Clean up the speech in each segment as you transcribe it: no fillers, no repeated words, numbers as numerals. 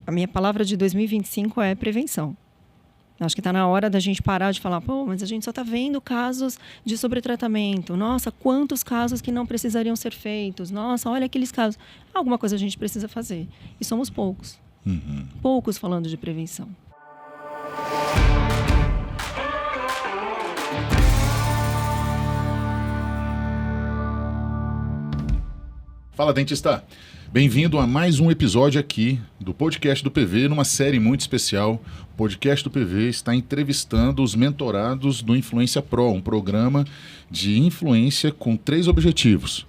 a minha palavra de 2025 é prevenção. Acho que está na hora da gente parar de falar, pô, mas a gente só está vendo casos de sobretratamento. Nossa, quantos casos que não precisariam ser feitos. Nossa, olha aqueles casos. Alguma coisa a gente precisa fazer. E somos poucos. Poucos falando de prevenção. Fala, dentista! Bem-vindo a mais um episódio aqui do podcast do PV, numa série muito especial. O podcast do PV está entrevistando os mentorados do Influência Pro, um programa de influência com 3 objetivos: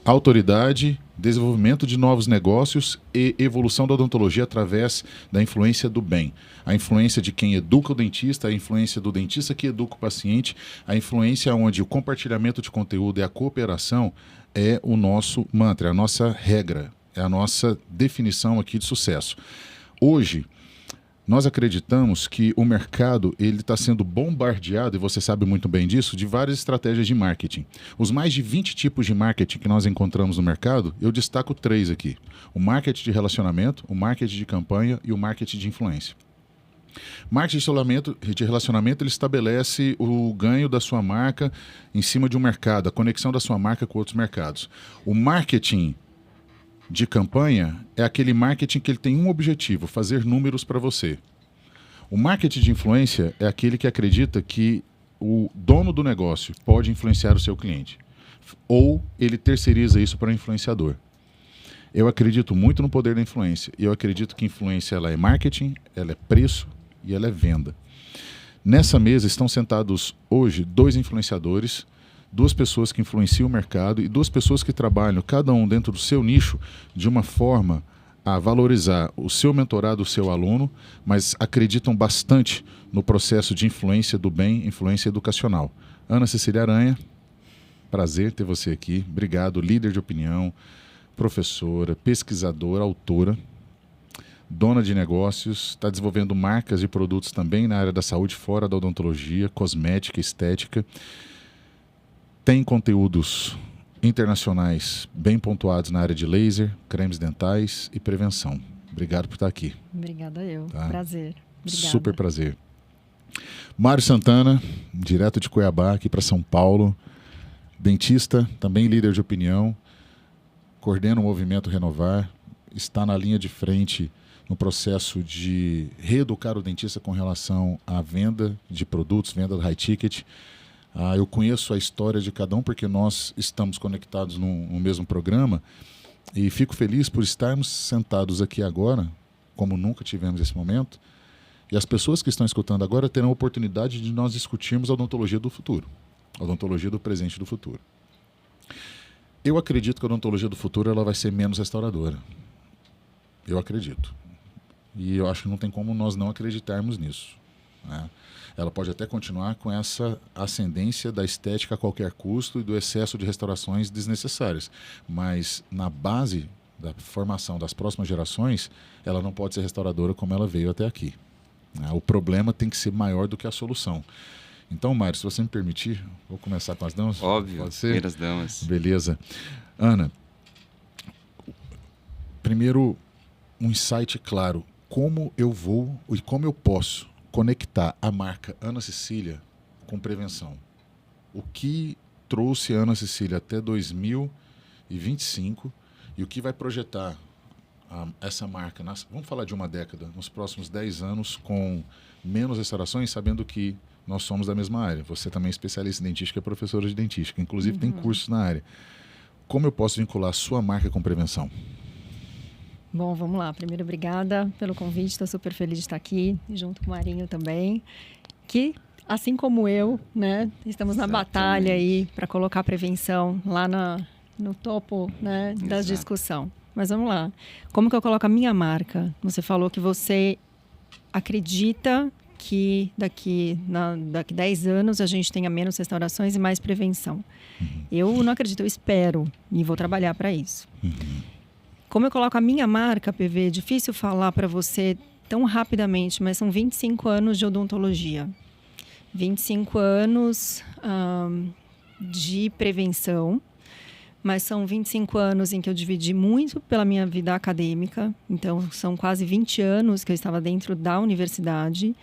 autoridade, desenvolvimento de novos negócios e evolução da odontologia através da influência do bem. A influência de quem educa o dentista, a influência do dentista que educa o paciente, a influência onde o compartilhamento de conteúdo e a cooperação é o nosso mantra, é a nossa regra, é a nossa definição aqui de sucesso. Hoje, nós acreditamos que o mercado ele está sendo bombardeado, e você sabe muito bem disso, de várias estratégias de marketing. Os mais de 20 tipos de marketing que nós encontramos no mercado, eu destaco 3 aqui. O marketing de relacionamento, o marketing de campanha e o marketing de influência. Marketing de relacionamento ele estabelece o ganho da sua marca em cima de um mercado, a conexão da sua marca com outros mercados. O marketing de campanha é aquele marketing que ele tem um objetivo, fazer números para você. O marketing de influência é aquele que acredita que o dono do negócio pode influenciar o seu cliente. Ou ele terceiriza isso para o influenciador. Eu acredito muito no poder da influência. E eu acredito que influência ela é marketing, ela é preço e ela é venda. Nessa mesa estão sentados hoje 2 influenciadores, 2 pessoas que influenciam o mercado e 2 pessoas que trabalham, cada um dentro do seu nicho, de uma forma a valorizar o seu mentorado, o seu aluno, mas acreditam bastante no processo de influência do bem, influência educacional. Ana Cecília Aranha, prazer ter você aqui. Obrigado, líder de opinião, professora, pesquisadora, autora, dona de negócios, está desenvolvendo marcas e produtos também na área da saúde, fora da odontologia, cosmética, estética. Tem conteúdos internacionais bem pontuados na área de laser, cremes dentais e prevenção. Obrigado por estar aqui. Obrigada eu. Tá? Prazer. Obrigada. Super prazer. Mário Santana, direto de Cuiabá, aqui para São Paulo. Dentista, também líder de opinião. Coordena o movimento Renovar. Está na linha de frente no processo de reeducar o dentista com relação à venda de produtos, venda do high ticket. Eu conheço a história de cada um porque nós estamos conectados no mesmo programa e fico feliz por estarmos sentados aqui agora, como nunca tivemos esse momento, e as pessoas que estão escutando agora terão a oportunidade de nós discutirmos a odontologia do futuro, a odontologia do presente e do futuro. Eu acredito que a odontologia do futuro ela vai ser menos restauradora. Eu acredito. E eu acho que não tem como nós não acreditarmos nisso, né? Ela pode até continuar com essa ascendência da estética a qualquer custo e do excesso de restaurações desnecessárias. Mas na base da formação das próximas gerações, ela não pode ser restauradora como ela veio até aqui, né? O problema tem que ser maior do que a solução. Então, Mário, se você me permitir, vou começar com as damas. Óbvio, primeiras damas. Beleza. Ana, primeiro, um insight claro. Como eu vou e como eu posso conectar a marca Ana Cecília com prevenção? O que trouxe a Ana Cecília até 2025 e o que vai projetar essa marca, vamos falar de uma década, nos próximos 10 anos, com menos restaurações, sabendo que nós somos da mesma área. Você também é especialista em dentística e professora de dentística, inclusive tem cursos na área. Como eu posso vincular a sua marca com prevenção? Bom, vamos lá. Primeiro, obrigada pelo convite. Estou super feliz de estar aqui, junto com o Marinho também, que, assim como eu, né, estamos na batalha aí para colocar a prevenção lá no topo, né, da discussão. Mas vamos lá. Como que eu coloco a minha marca? Você falou que você acredita que daqui 10 anos a gente tenha menos restaurações e mais prevenção. Eu não acredito, eu espero e vou trabalhar para isso. Como eu coloco a minha marca, PV, é difícil falar para você tão rapidamente, mas são 25 anos de odontologia. 25 anos de prevenção, mas são 25 anos em que eu dividi muito pela minha vida acadêmica. Então, são quase 20 anos que eu estava dentro da universidade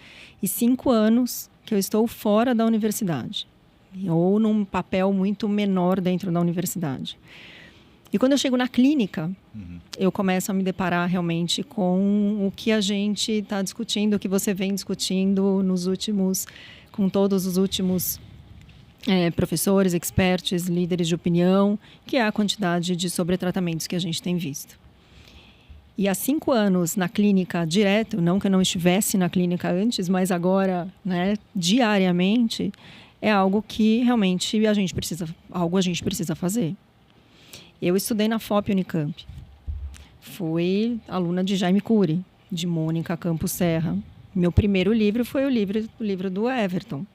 e 5 anos que eu estou fora da universidade, ou num papel muito menor dentro da universidade. E quando eu chego na clínica, eu começo a me deparar realmente com o que a gente está discutindo, o que você vem discutindo com todos os últimos professores, experts, líderes de opinião, que é a quantidade de sobretratamentos que a gente tem visto. E há 5 anos na clínica direto, não que eu não estivesse na clínica antes, mas agora, né, diariamente, é algo que realmente a gente precisa fazer. Eu estudei na FOP Unicamp. Fui aluna de Jaime Cury, de Mônica Campos Serra. Meu primeiro livro foi o livro do Everton.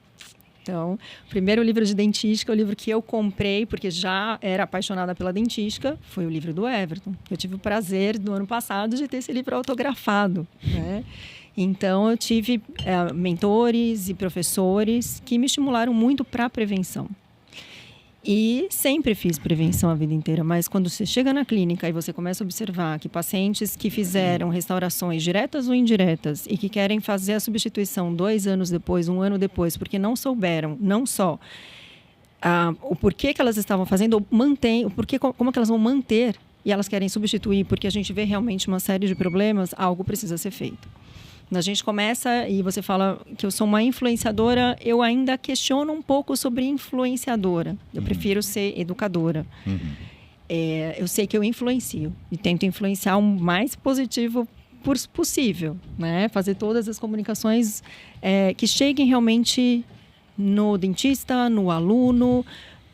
Então, o primeiro livro de dentística, o livro que eu comprei, porque já era apaixonada pela dentística, foi o livro do Everton. Eu tive o prazer, no ano passado, de ter esse livro autografado, né? Então, eu tive mentores e professores que me estimularam muito para a prevenção. E sempre fiz prevenção a vida inteira, mas quando você chega na clínica e você começa a observar que pacientes que fizeram restaurações diretas ou indiretas e que querem fazer a substituição 2 anos depois, 1 ano depois, porque não souberam, não só o porquê que elas estavam fazendo, ou como que elas vão manter, e elas querem substituir, porque a gente vê realmente uma série de problemas, algo precisa ser feito. A gente começa, e você fala que eu sou uma influenciadora, eu ainda questiono um pouco sobre influenciadora. Eu prefiro ser educadora. Eu sei que eu influencio e tento influenciar o mais positivo possível, né? Fazer todas as comunicações que cheguem realmente no dentista, no aluno,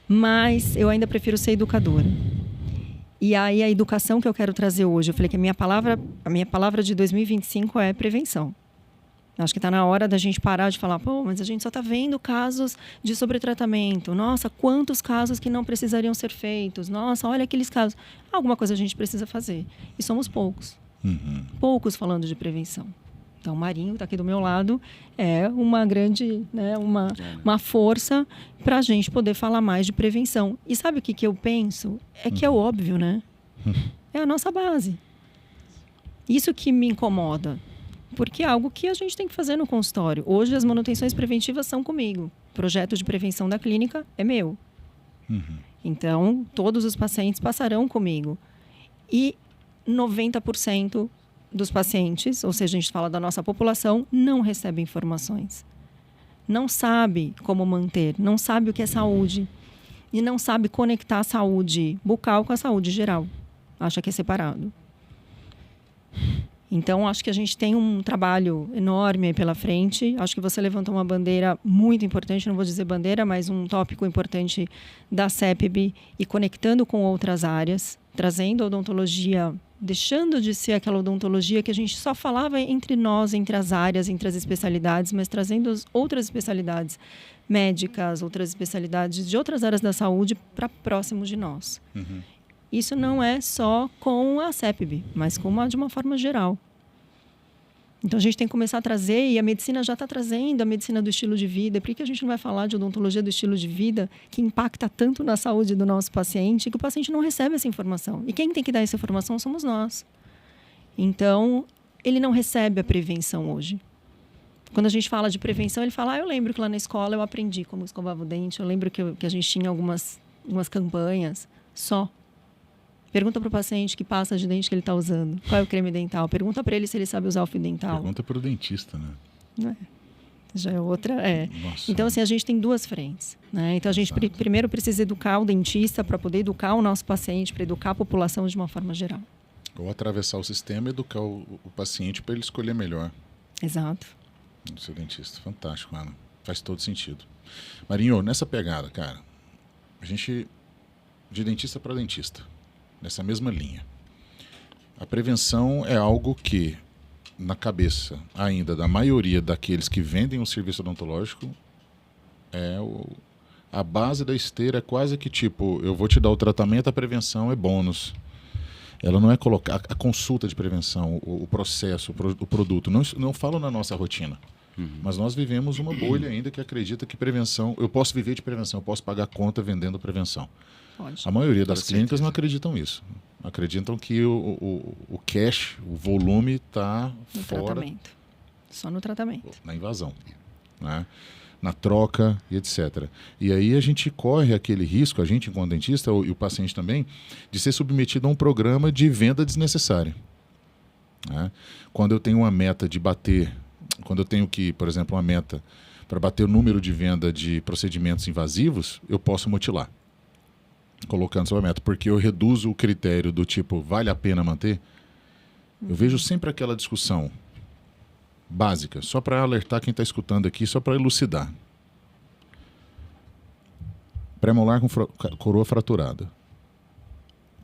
mas eu ainda prefiro ser educadora. E aí a educação que eu quero trazer hoje, eu falei que a minha palavra de 2025 é prevenção. Acho que está na hora da gente parar de falar, mas a gente só está vendo casos de sobretratamento. Nossa, quantos casos que não precisariam ser feitos. Nossa, olha aqueles casos. Alguma coisa a gente precisa fazer. E somos poucos. Poucos falando de prevenção. Então, o Marinho está aqui do meu lado, é uma grande, né, uma força para a gente poder falar mais de prevenção. E sabe o que eu penso? É que é óbvio, né? É a nossa base. Isso que me incomoda, porque é algo que a gente tem que fazer no consultório. Hoje, as manutenções preventivas são comigo. O projeto de prevenção da clínica é meu. Então, todos os pacientes passarão comigo. E 90% dos pacientes, ou seja, a gente fala da nossa população, não recebe informações. Não sabe como manter, não sabe o que é saúde. E não sabe conectar a saúde bucal com a saúde geral. Acha que é separado. Então, acho que a gente tem um trabalho enorme aí pela frente. Acho que você levantou uma bandeira muito importante, não vou dizer bandeira, mas um tópico importante da CEPB e conectando com outras áreas, trazendo a odontologia, deixando de ser aquela odontologia que a gente só falava entre nós, entre as áreas, entre as especialidades, mas trazendo outras especialidades médicas, outras especialidades de outras áreas da saúde para próximo de nós. Isso não é só com a CEPB, mas de uma forma geral. Então, a gente tem que começar a trazer, e a medicina já está trazendo a medicina do estilo de vida. Por que a gente não vai falar de odontologia do estilo de vida que impacta tanto na saúde do nosso paciente, que o paciente não recebe essa informação? E quem tem que dar essa informação somos nós. Então, ele não recebe a prevenção hoje. Quando a gente fala de prevenção, ele fala, eu lembro que lá na escola eu aprendi como escovava o dente, eu lembro que a gente tinha algumas campanhas só. Pergunta para o paciente que pasta de dente que ele está usando. Qual é o creme dental? Pergunta para ele se ele sabe usar o fio dental. Pergunta para o dentista, né? Já é outra. Então, assim, a gente tem 2 frentes. Né? Então, a gente primeiro precisa educar o dentista para poder educar o nosso paciente, para educar a população de uma forma geral. Ou atravessar o sistema e educar o paciente para ele escolher melhor. Exato. O seu dentista. Fantástico, Ana. Faz todo sentido. Marinho, nessa pegada, cara, a gente, de dentista para dentista, nessa mesma linha. A prevenção é algo que, na cabeça ainda da maioria daqueles que vendem um serviço odontológico, a base da esteira é quase que tipo, eu vou te dar o tratamento, a prevenção é bônus. Ela não é colocar a consulta de prevenção, o processo, o produto. Não falo na nossa rotina. Mas nós vivemos uma bolha ainda que acredita que prevenção... Eu posso viver de prevenção, eu posso pagar conta vendendo prevenção. Pode. A maioria das clínicas não acreditam nisso. Acreditam que o cash, o volume está fora. Tratamento. Só no tratamento. Na invasão, né? Na troca e etc. E aí a gente corre aquele risco, a gente enquanto dentista e o paciente também, de ser submetido a um programa de venda desnecessária. Né? Quando eu tenho uma meta de bater, quando eu tenho que, por exemplo, uma meta para bater o número de venda de procedimentos invasivos, eu posso mutilar, colocando sobre a meta, porque eu reduzo o critério do tipo, vale a pena manter? Eu vejo sempre aquela discussão básica, só para alertar quem está escutando aqui, só para elucidar. Pré-molar com coroa fraturada.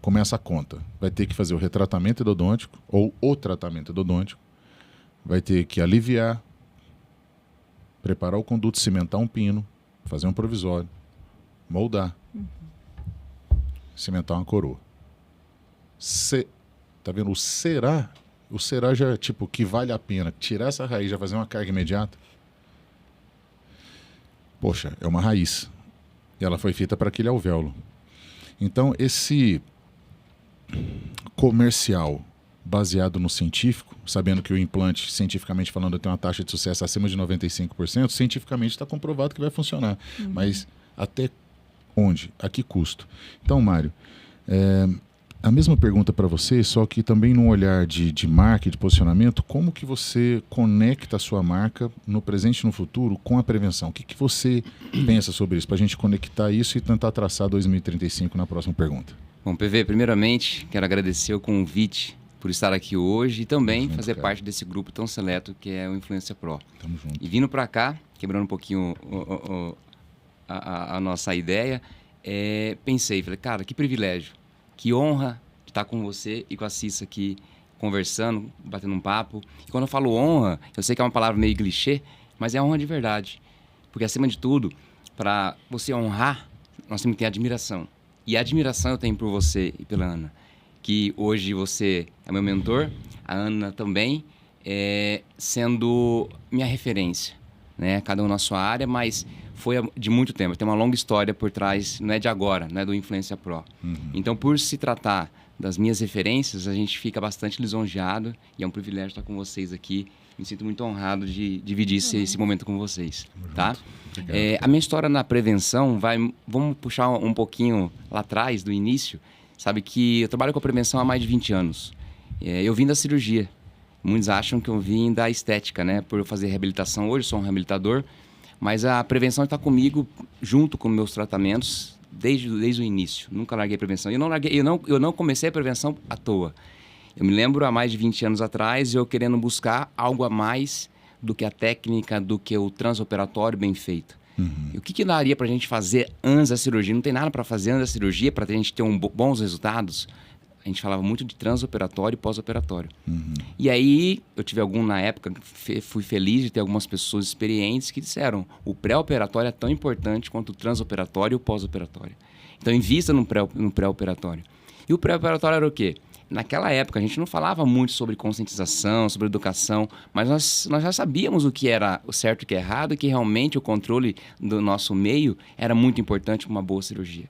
Começa a conta. Vai ter que fazer o retratamento endodôntico ou o tratamento endodôntico. Vai ter que aliviar, preparar o conduto, cimentar um pino, fazer um provisório, moldar, cimentar uma coroa. Tá vendo? O será já, tipo, que vale a pena tirar essa raiz, já fazer uma carga imediata? Poxa, é uma raiz. E ela foi feita para aquele alvéolo. Então, esse comercial baseado no científico, sabendo que o implante, cientificamente falando, tem uma taxa de sucesso acima de 95%, cientificamente está comprovado que vai funcionar. Mas até onde? A que custo? Então, Mário, a mesma pergunta para você, só que também num olhar de marca e de posicionamento, como que você conecta a sua marca no presente e no futuro com a prevenção? O que você pensa sobre isso, para a gente conectar isso e tentar traçar 2035 na próxima pergunta? Bom, PV, primeiramente, quero agradecer o convite por estar aqui hoje e também fazer parte desse grupo tão seleto que é o Influência Pro. Tamo junto. E vindo para cá, quebrando um pouquinho a nossa ideia, pensei, falei, cara, que privilégio. Que honra estar com você e com a Cissa aqui conversando, batendo um papo. E quando eu falo honra, eu sei que é uma palavra meio clichê, mas é honra de verdade. Porque, acima de tudo, para você honrar, nós temos que ter admiração. E a admiração eu tenho por você e pela Ana. Que hoje você é meu mentor, a Ana também, sendo minha referência. Né? Cada um na sua área, mas foi de muito tempo. Tem uma longa história por trás, não é de agora, não é do Influência Pro. Então, por se tratar das minhas referências, a gente fica bastante lisonjeado e é um privilégio estar com vocês aqui. Me sinto muito honrado de dividir esse momento com vocês. Tá? A minha história na prevenção, vamos puxar um pouquinho lá atrás, do início. Sabe que eu trabalho com a prevenção há mais de 20 anos. Eu vim da cirurgia. Muitos acham que eu vim da estética, né? Por eu fazer reabilitação hoje, sou um reabilitador. Mas a prevenção está comigo, junto com meus tratamentos, desde o início. Nunca larguei a prevenção. Eu não comecei a prevenção à toa. Eu me lembro, há mais de 20 anos atrás, eu querendo buscar algo a mais do que a técnica, do que o transoperatório bem feito. E o que daria para a gente fazer antes da cirurgia? Não tem nada para fazer antes da cirurgia para a gente ter bons resultados. A gente falava muito de transoperatório e pós-operatório. E aí, eu tive na época, fui feliz de ter algumas pessoas experientes que disseram o pré-operatório é tão importante quanto o transoperatório e o pós-operatório. Então, invista no pré-operatório. E o pré-operatório era o quê? Naquela época, a gente não falava muito sobre conscientização, sobre educação, mas nós já sabíamos o que era o certo e o que é errado, e que realmente o controle do nosso meio era muito importante para uma boa cirurgia.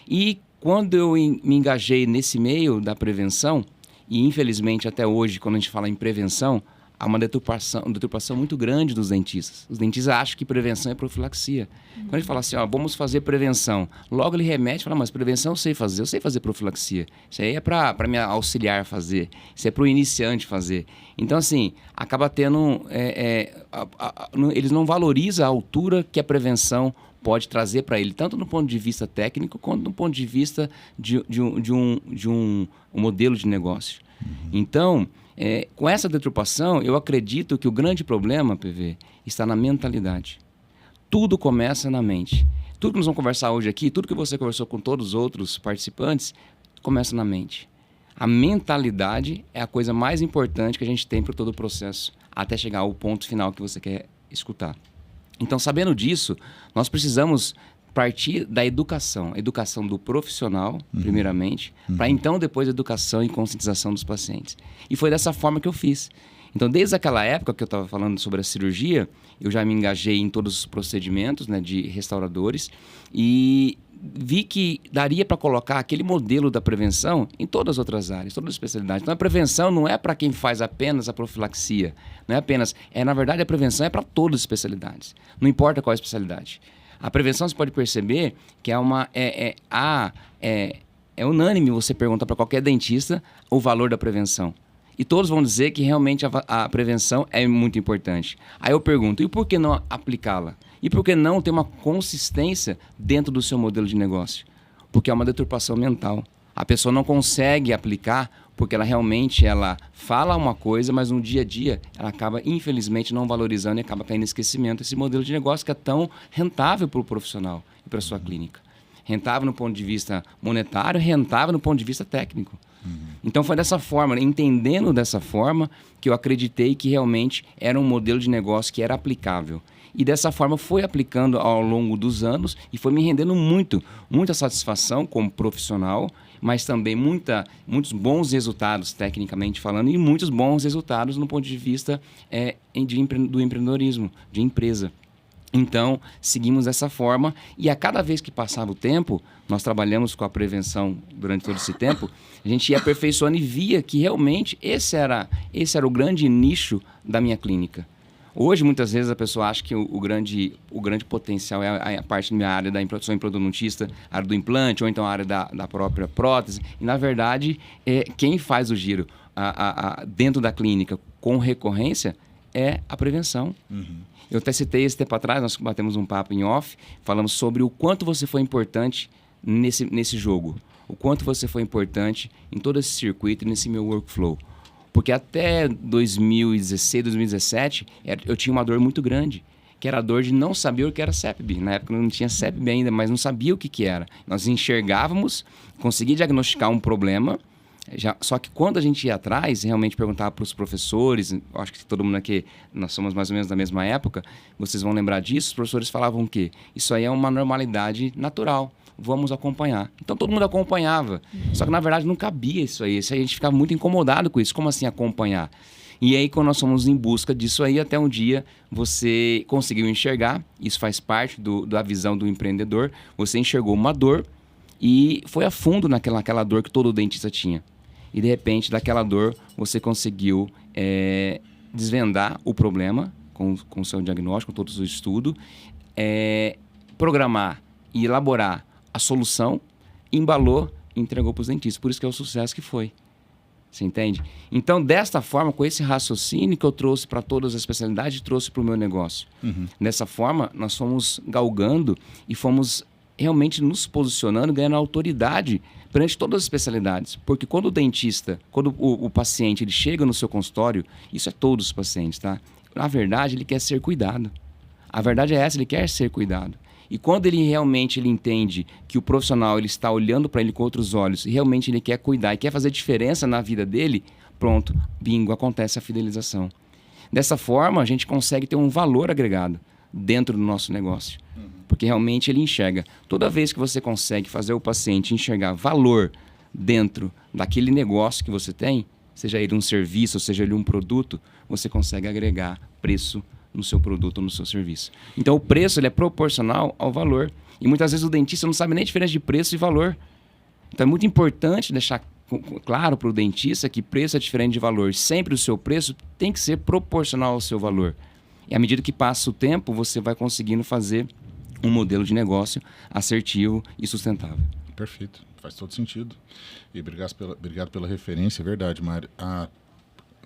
E quando eu me engajei nesse meio da prevenção, e infelizmente até hoje, quando a gente fala em prevenção, há uma deturpação muito grande dos dentistas. Os dentistas acham que prevenção é profilaxia. Quando a gente fala assim, vamos fazer prevenção, logo ele remete e fala, mas prevenção eu sei fazer profilaxia. Isso aí é para me auxiliar a fazer, isso é para o iniciante fazer. Então, assim, acaba tendo... eles não valorizam a altura que a prevenção pode trazer para ele, tanto do ponto de vista técnico, quanto do ponto de vista de um modelo de negócio. Então, com essa deturpação, eu acredito que o grande problema, PV, está na mentalidade. Tudo começa na mente. Tudo que nós vamos conversar hoje aqui, tudo que você conversou com todos os outros participantes, começa na mente. A mentalidade é a coisa mais importante que a gente tem para todo o processo, até chegar ao ponto final que você quer escutar. Então, sabendo disso, nós precisamos partir da educação. A educação do profissional, primeiramente, para então depois a educação e conscientização dos pacientes. E foi dessa forma que eu fiz. Então, desde aquela época que eu estava falando sobre a cirurgia, eu já me engajei em todos os procedimentos, né, de restauradores e vi que daria para colocar aquele modelo da prevenção em todas as outras áreas, todas as especialidades. Então, a prevenção não é para quem faz apenas a profilaxia, não é apenas... na verdade, a prevenção é para todas as especialidades, não importa qual a especialidade. A prevenção, você pode perceber que é unânime você perguntar para qualquer dentista o valor da prevenção. E todos vão dizer que realmente a prevenção é muito importante. Aí eu pergunto, e por que não aplicá-la? E por que não ter uma consistência dentro do seu modelo de negócio? Porque é uma deturpação mental. A pessoa não consegue aplicar porque ela realmente fala uma coisa, mas no dia a dia ela acaba, infelizmente, não valorizando e acaba caindo em esquecimento esse modelo de negócio que é tão rentável para o profissional e para a sua clínica. Rentável no ponto de vista monetário, rentável no ponto de vista técnico. Então foi dessa forma, entendendo dessa forma, que eu acreditei que realmente era um modelo de negócio que era aplicável. E dessa forma foi aplicando ao longo dos anos e foi me rendendo muita satisfação como profissional, mas também muitos bons resultados tecnicamente falando e muitos bons resultados no ponto de vista do empreendedorismo, de empresa. Então, seguimos dessa forma e a cada vez que passava o tempo, nós trabalhamos com a prevenção durante todo esse tempo, a gente ia aperfeiçoando e via que realmente esse era o grande nicho da minha clínica. Hoje, muitas vezes, a pessoa acha que o grande potencial é a parte da minha área da sou implantologista, a área do implante ou então a área da própria prótese. E, na verdade, quem faz o giro dentro da clínica com recorrência é a prevenção. Eu até citei esse tempo atrás, nós batemos um papo em off, falamos sobre o quanto você foi importante nesse jogo, o quanto você foi importante em todo esse circuito, nesse meu workflow. Porque até 2016, 2017, eu tinha uma dor muito grande, que era a dor de não saber o que era CEPB. Na época não tinha CEPB ainda, mas não sabia o que era. Nós enxergávamos, conseguia diagnosticar um problema, só que quando a gente ia atrás, realmente perguntava para os professores, acho que todo mundo aqui, nós somos mais ou menos da mesma época, vocês vão lembrar disso, os professores falavam que isso aí é uma normalidade natural, vamos acompanhar. Então todo mundo acompanhava, só que na verdade não cabia isso aí, a gente ficava muito incomodado com isso, como assim acompanhar? E aí quando nós fomos em busca disso aí, até um dia você conseguiu enxergar, isso faz parte da visão do empreendedor, você enxergou uma dor e foi a fundo naquela dor que todo dentista tinha. E, de repente, daquela dor, você conseguiu desvendar o problema com o seu diagnóstico, com todo o seu estudo, programar e elaborar a solução, embalou e entregou para os dentistas. Por isso que é o sucesso que foi. Você entende? Então, desta forma, com esse raciocínio que eu trouxe para todas as especialidades, trouxe para o meu negócio. Dessa forma, nós fomos galgando e fomos realmente nos posicionando, ganhando autoridade perante todas as especialidades. Porque quando o dentista, quando o paciente ele chega no seu consultório, isso é todos os pacientes, tá? Na verdade, ele quer ser cuidado. A verdade é essa, ele quer ser cuidado. E quando ele realmente entende que o profissional ele está olhando para ele com outros olhos e realmente ele quer cuidar e quer fazer diferença na vida dele, pronto, bingo, acontece a fidelização. Dessa forma, a gente consegue ter um valor agregado dentro do nosso negócio. Porque realmente ele enxerga. Toda vez que você consegue fazer o paciente enxergar valor dentro daquele negócio que você tem, seja ele um serviço, ou seja ele um produto, você consegue agregar preço no seu produto ou no seu serviço. Então o preço ele é proporcional ao valor. E muitas vezes o dentista não sabe nem a diferença de preço e valor. Então é muito importante deixar claro para o dentista que preço é diferente de valor. Sempre o seu preço tem que ser proporcional ao seu valor. E à medida que passa o tempo, você vai conseguindo fazer um modelo de negócio assertivo e sustentável. Perfeito, faz todo sentido. E obrigado pela referência, é verdade, Mário.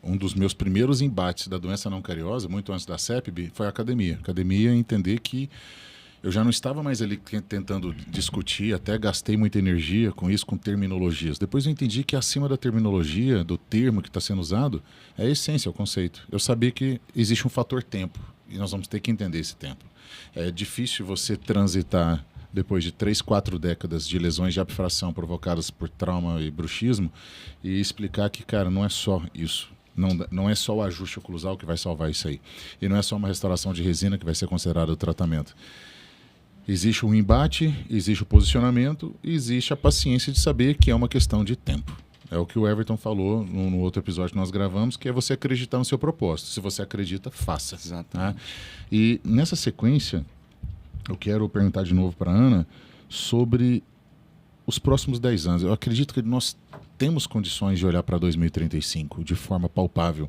Um dos meus primeiros embates da doença não cariosa, muito antes da CEPB, foi a academia. Academia entender que eu já não estava mais ali tentando discutir, até gastei muita energia com isso, com terminologias. Depois eu entendi que acima da terminologia, do termo que está sendo usado, é a essência, é o conceito. Eu sabia que existe um fator tempo e nós vamos ter que entender esse tempo. É difícil você transitar depois de 3, 4 décadas de lesões de abfração provocadas por trauma e bruxismo e explicar que, cara, não é só isso. Não é só o ajuste oclusal que vai salvar isso aí. E não é só uma restauração de resina que vai ser considerada o tratamento. Existe um embate, existe o posicionamento e existe a paciência de saber que é uma questão de tempo. É o que o Everton falou no outro episódio que nós gravamos, que é você acreditar no seu propósito. Se você acredita, faça. Exatamente. Tá? E nessa sequência, eu quero perguntar de novo para a Ana sobre os próximos 10 anos. Eu acredito que nós temos condições de olhar para 2035 de forma palpável.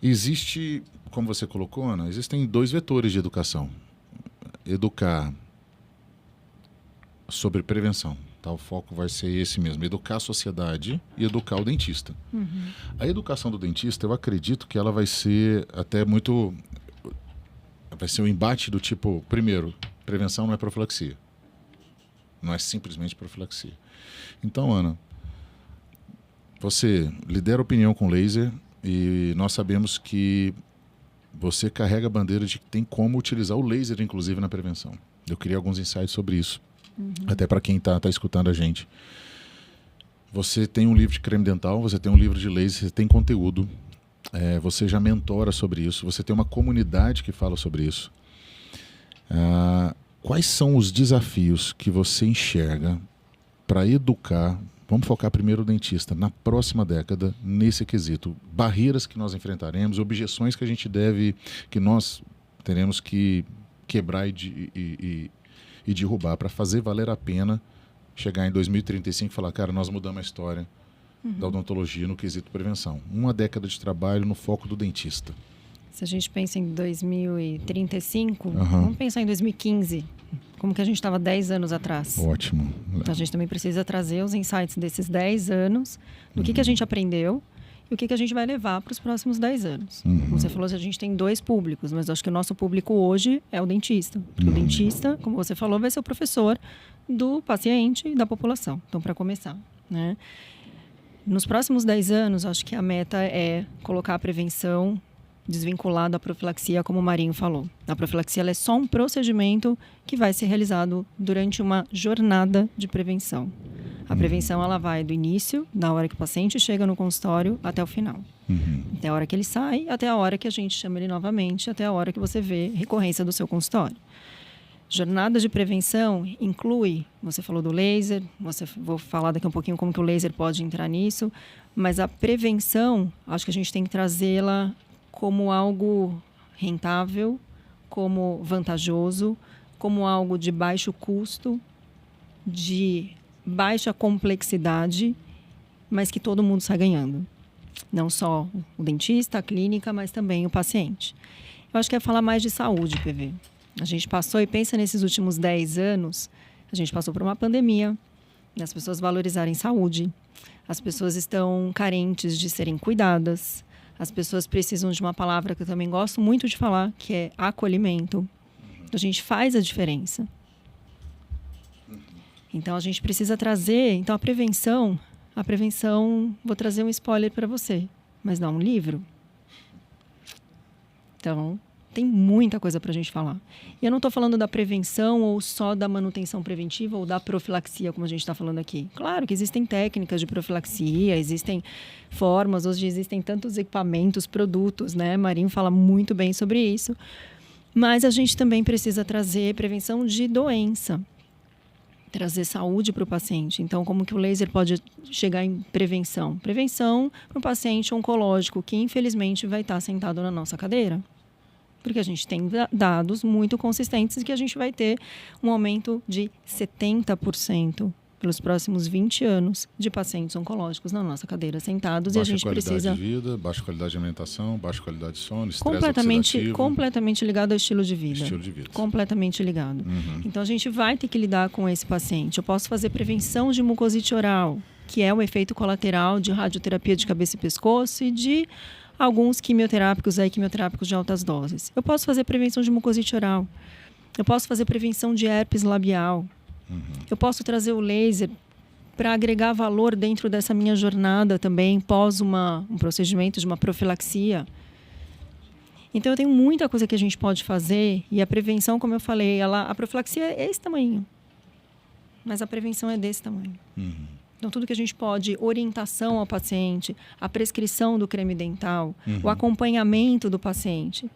Existe, como você colocou, Ana, existem 2 vetores de educação. Educar sobre prevenção. Tá? O foco vai ser esse mesmo, educar a sociedade e educar o dentista. A educação do dentista, eu acredito que ela vai ser até muito... Vai ser um embate do tipo, primeiro, prevenção não é profilaxia. Não é simplesmente profilaxia. Então, Ana, você lidera opinião com laser e nós sabemos que você carrega a bandeira de que tem como utilizar o laser, inclusive, na prevenção. Eu queria alguns insights sobre isso. Até para quem está escutando a gente. Você tem um livro de creme dental, você tem um livro de laser, você tem conteúdo, você já mentora sobre isso, você tem uma comunidade que fala sobre isso. Quais são os desafios que você enxerga para educar, vamos focar primeiro o dentista, na próxima década, nesse quesito? Barreiras que nós enfrentaremos, objeções que nós teremos que quebrar e derrubar para fazer valer a pena chegar em 2035 e falar, cara, nós mudamos a história da odontologia no quesito prevenção. 1 década de trabalho no foco do dentista. Se a gente pensa em 2035, vamos pensar em 2015, como que a gente estava 10 anos atrás. Ótimo. A gente também precisa trazer os insights desses 10 anos, do que a gente aprendeu e o que a gente vai levar para os próximos 10 anos. Como você falou, a gente tem 2 públicos, mas acho que o nosso público hoje é o dentista. O dentista, como você falou, vai ser o professor do paciente e da população. Então, para começar, né? Nos próximos 10 anos, acho que a meta é colocar a prevenção desvinculada da profilaxia, como o Marinho falou. A profilaxia ela é só um procedimento que vai ser realizado durante uma jornada de prevenção. A prevenção ela vai do início, da hora que o paciente chega no consultório, até o final. Até a hora que ele sai, até a hora que a gente chama ele novamente, até a hora que você vê recorrência do seu consultório. Jornada de prevenção inclui, você falou do laser, vou falar daqui um pouquinho como que o laser pode entrar nisso, mas a prevenção, acho que a gente tem que trazê-la como algo rentável, como vantajoso, como algo de baixo custo, de baixa complexidade, mas que todo mundo sai ganhando. Não só o dentista, a clínica, mas também o paciente. Eu acho que é falar mais de saúde, PV. A gente passou e pensa nesses últimos 10 anos, a gente passou por uma pandemia, as pessoas valorizarem saúde, as pessoas estão carentes de serem cuidadas, as pessoas precisam de uma palavra que eu também gosto muito de falar, que é acolhimento. A gente faz a diferença. Então, a gente precisa trazer... Então, a prevenção, vou trazer um spoiler para você, mas não um livro. Então, tem muita coisa para a gente falar. E eu não estou falando da prevenção ou só da manutenção preventiva ou da profilaxia, como a gente está falando aqui. Claro que existem técnicas de profilaxia, existem formas, hoje existem tantos equipamentos, produtos, né? Marinho fala muito bem sobre isso. Mas a gente também precisa trazer prevenção de doença. Trazer saúde para o paciente. Então, como que o laser pode chegar em prevenção? Prevenção para um paciente oncológico que, infelizmente, vai estar sentado na nossa cadeira. Porque a gente tem dados muito consistentes que a gente vai ter um aumento de 70% pelos próximos 20 anos de pacientes oncológicos na nossa cadeira sentados. Baixa e a gente precisa... Baixa qualidade de vida, baixa qualidade de alimentação, baixa qualidade de sono, estresse oxidativo. Completamente ligado ao estilo de vida. Estilo de vida. Completamente ligado. Então, a gente vai ter que lidar com esse paciente. Eu posso fazer prevenção de mucosite oral, que é o efeito colateral de radioterapia de cabeça e pescoço e de alguns quimioterápicos de altas doses. Eu posso fazer prevenção de mucosite oral. Eu posso fazer prevenção de herpes labial. Eu posso trazer o laser para agregar valor dentro dessa minha jornada também, pós um procedimento de uma profilaxia. Então, eu tenho muita coisa que a gente pode fazer e a prevenção, como eu falei, a profilaxia é esse tamanho, mas a prevenção é desse tamanho. Então, tudo que a gente pode, orientação ao paciente, a prescrição do creme dental, o acompanhamento do paciente.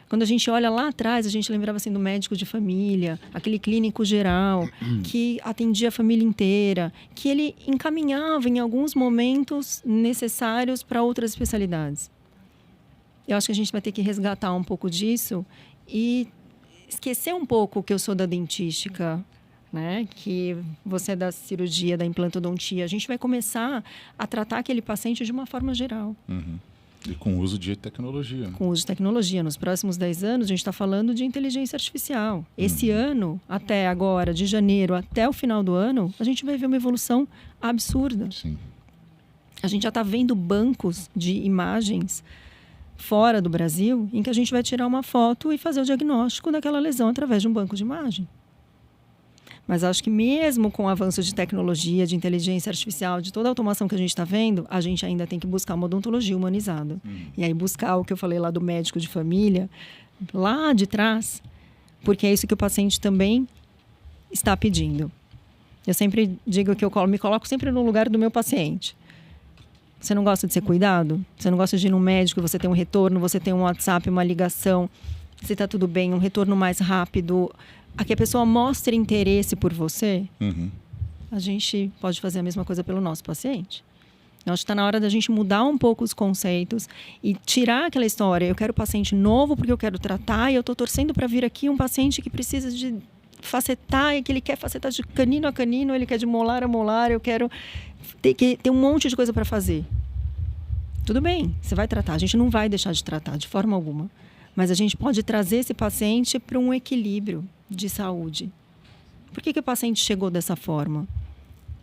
Quando a gente olha lá atrás, a gente lembrava assim do médico de família, aquele clínico geral, que atendia a família inteira, que ele encaminhava em alguns momentos necessários para outras especialidades. Eu acho que a gente vai ter que resgatar um pouco disso e esquecer um pouco que eu sou da dentística, né? Que você é da cirurgia, da implantodontia. A gente vai começar a tratar aquele paciente de uma forma geral. E com uso de tecnologia. Com uso de tecnologia. Nos próximos 10 anos, a gente está falando de inteligência artificial. Esse ano, até agora, de janeiro até o final do ano, a gente vai ver uma evolução absurda. Sim. A gente já está vendo bancos de imagens fora do Brasil, em que a gente vai tirar uma foto e fazer o diagnóstico daquela lesão através de um banco de imagem. Mas acho que mesmo com o avanço de tecnologia, de inteligência artificial, de toda a automação que a gente está vendo, a gente ainda tem que buscar uma odontologia humanizada. E aí buscar o que eu falei lá do médico de família, lá de trás, porque é isso que o paciente também está pedindo. Eu sempre digo que eu me coloco sempre no lugar do meu paciente. Você não gosta de ser cuidado? Você não gosta de ir no médico, você tem um retorno, você tem um WhatsApp, uma ligação, se está tudo bem, um retorno mais rápido, a que a pessoa mostre interesse por você, a gente pode fazer a mesma coisa pelo nosso paciente. Eu acho que está na hora da gente mudar um pouco os conceitos e tirar aquela história, eu quero paciente novo porque eu quero tratar e eu estou torcendo para vir aqui um paciente que precisa de facetar e que ele quer facetar de canino a canino, ele quer de molar a molar, eu quero ter um monte de coisa para fazer. Tudo bem, você vai tratar, a gente não vai deixar de tratar de forma alguma, mas a gente pode trazer esse paciente para um equilíbrio de saúde. Por que o paciente chegou dessa forma?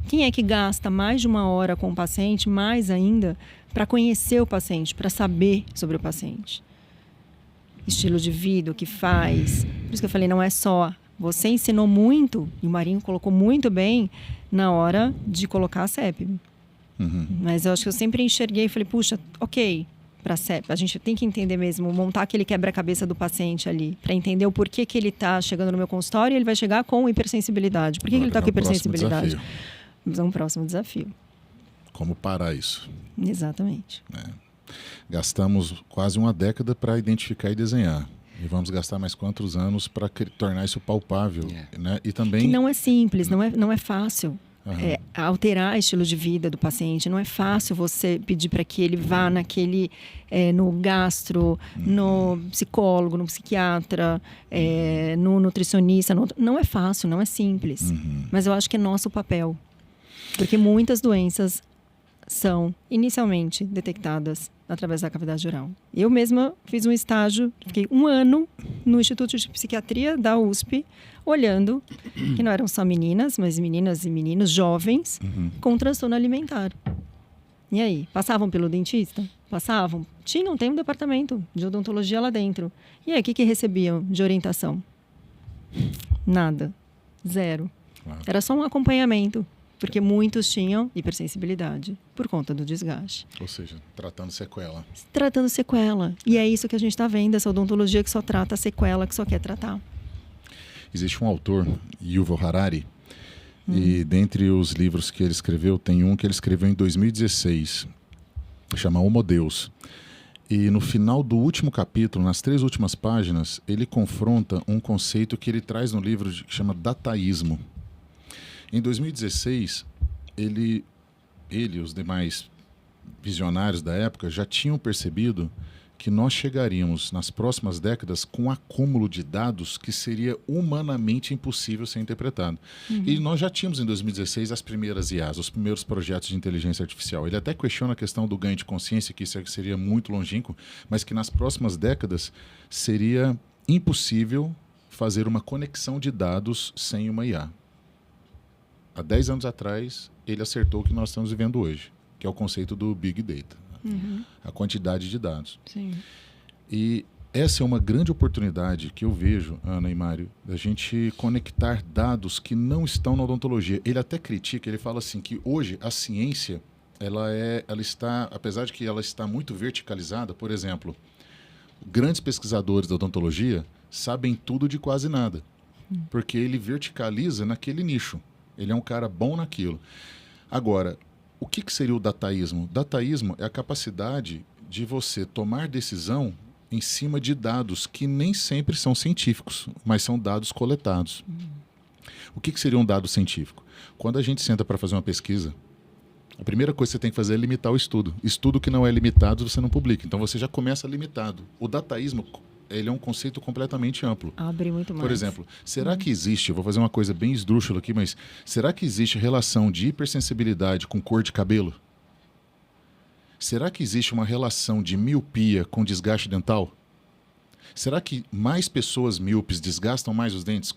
Quem é que gasta mais de 1 hora com o paciente, mais ainda, para conhecer o paciente, para saber sobre o paciente? Estilo de vida, o que faz. Por isso que eu falei, não é só. Você ensinou muito, e o Marinho colocou muito bem, na hora de colocar a CEP. Mas eu acho que eu sempre enxerguei e falei, puxa, ok, para CEP, a gente tem que entender mesmo, montar aquele quebra-cabeça do paciente ali, para entender o porquê que ele está chegando no meu consultório e ele vai chegar com hipersensibilidade. Por que ele está com hipersensibilidade? Vamos a um próximo desafio. Como parar isso? Exatamente. Gastamos quase 1 década para identificar e desenhar. E vamos gastar mais quantos anos para tornar isso palpável, né? E também... Que não é simples, não é fácil. Alterar o estilo de vida do paciente. Não é fácil você pedir para que ele vá no gastro, no psicólogo, no psiquiatra, no nutricionista. Não é fácil, não é simples. Mas eu acho que é nosso papel. Porque muitas doenças são inicialmente detectadas através da cavidade oral. Eu mesma fiz um estágio, fiquei 1 ano no Instituto de Psiquiatria da USP, olhando que não eram só meninas, mas meninas e meninos jovens com transtorno alimentar. E aí, passavam pelo dentista? Passavam. Tem um departamento de odontologia lá dentro. E aí, o que recebiam de orientação? Nada. Zero. Claro. Era só um acompanhamento. Porque muitos tinham hipersensibilidade por conta do desgaste. Ou seja, tratando sequela. Tratando sequela. E é isso que a gente está vendo, essa odontologia que só trata a sequela, que só quer tratar. Existe um autor, Yuval Harari, e dentre os livros que ele escreveu, tem um que ele escreveu em 2016, chama Homo Deus. E no final do último capítulo, nas 3 últimas páginas, ele confronta um conceito que ele traz no livro que chama dataísmo. Em 2016, ele e os demais visionários da época já tinham percebido que nós chegaríamos nas próximas décadas com um acúmulo de dados que seria humanamente impossível ser interpretado. E nós já tínhamos em 2016 as primeiras IAs, os primeiros projetos de inteligência artificial. Ele até questiona a questão do ganho de consciência, que isso seria muito longínquo, mas que nas próximas décadas seria impossível fazer uma conexão de dados sem uma IA. Há 10 anos atrás, ele acertou o que nós estamos vivendo hoje, que é o conceito do Big Data, a quantidade de dados. Sim. E essa é uma grande oportunidade que eu vejo, Ana e Mário, da gente conectar dados que não estão na odontologia. Ele até critica, ele fala assim, que hoje a ciência, ela está, apesar de que ela está muito verticalizada, por exemplo, grandes pesquisadores da odontologia sabem tudo de quase nada, porque ele verticaliza naquele nicho. Ele é um cara bom naquilo. Agora, o que seria o dataísmo? Dataísmo é a capacidade de você tomar decisão em cima de dados que nem sempre são científicos, mas são dados coletados. O que seria um dado científico? Quando a gente senta para fazer uma pesquisa, a primeira coisa que você tem que fazer é limitar o estudo. Estudo que não é limitado, você não publica. Então você já começa limitado. O dataísmo, ele é um conceito completamente amplo. Abre muito mais. Por exemplo, será que existe, eu vou fazer uma coisa bem esdrúxula aqui, mas será que existe relação de hipersensibilidade com cor de cabelo? Será que existe uma relação de miopia com desgaste dental? Será que mais pessoas míopes desgastam mais os dentes?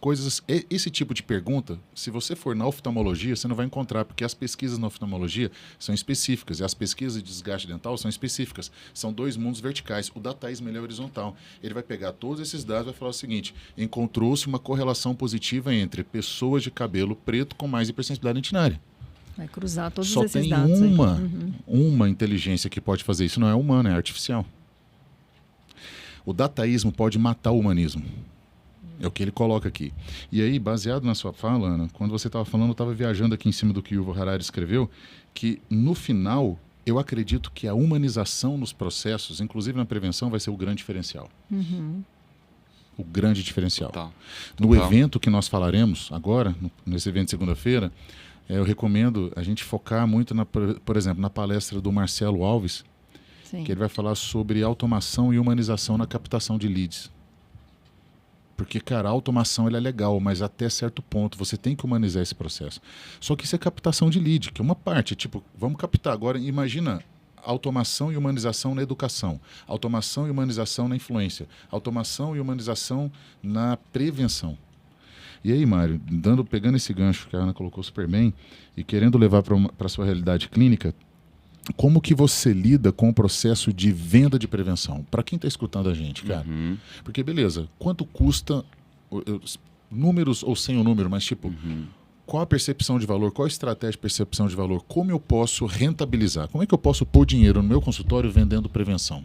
Esse tipo de pergunta, se você for na oftalmologia, você não vai encontrar, porque as pesquisas na oftalmologia são específicas e as pesquisas de desgaste dental são específicas. São dois mundos verticais. O dataísmo é horizontal. Ele vai pegar todos esses dados e vai falar o seguinte: encontrou-se uma correlação positiva entre pessoas de cabelo preto com mais hipersensibilidade dentinária. Vai cruzar todos Só esses tem dados. uma inteligência que pode fazer isso. Não é humana, é artificial. O dataísmo pode matar o humanismo. É o que ele coloca aqui. E aí, baseado na sua fala, Ana, quando você estava falando, eu estava viajando aqui em cima do que o Yuval Harari escreveu, que no final, eu acredito que a humanização nos processos, inclusive na prevenção, vai ser o grande diferencial. O grande diferencial. Total. No evento que nós falaremos agora, nesse evento de segunda-feira, eu recomendo a gente focar muito, por exemplo, na palestra do Marcelo Alves, Sim. que ele vai falar sobre automação e humanização na captação de leads. Porque, cara, a automação ela é legal, mas até certo ponto você tem que humanizar esse processo. Só que isso é captação de lead, que é uma parte. Tipo, vamos captar agora, imagina automação e humanização na educação, automação e humanização na influência, automação e humanização na prevenção. E aí, Mário, pegando esse gancho que a Ana colocou super bem e querendo levar para a sua realidade clínica, como que você lida com o processo de venda de prevenção? Para quem está escutando a gente, cara. Porque, beleza, quanto custa, números ou sem o número, mas tipo, qual a percepção de valor, qual a estratégia de percepção de valor, como eu posso rentabilizar? Como é que eu posso pôr dinheiro no meu consultório vendendo prevenção?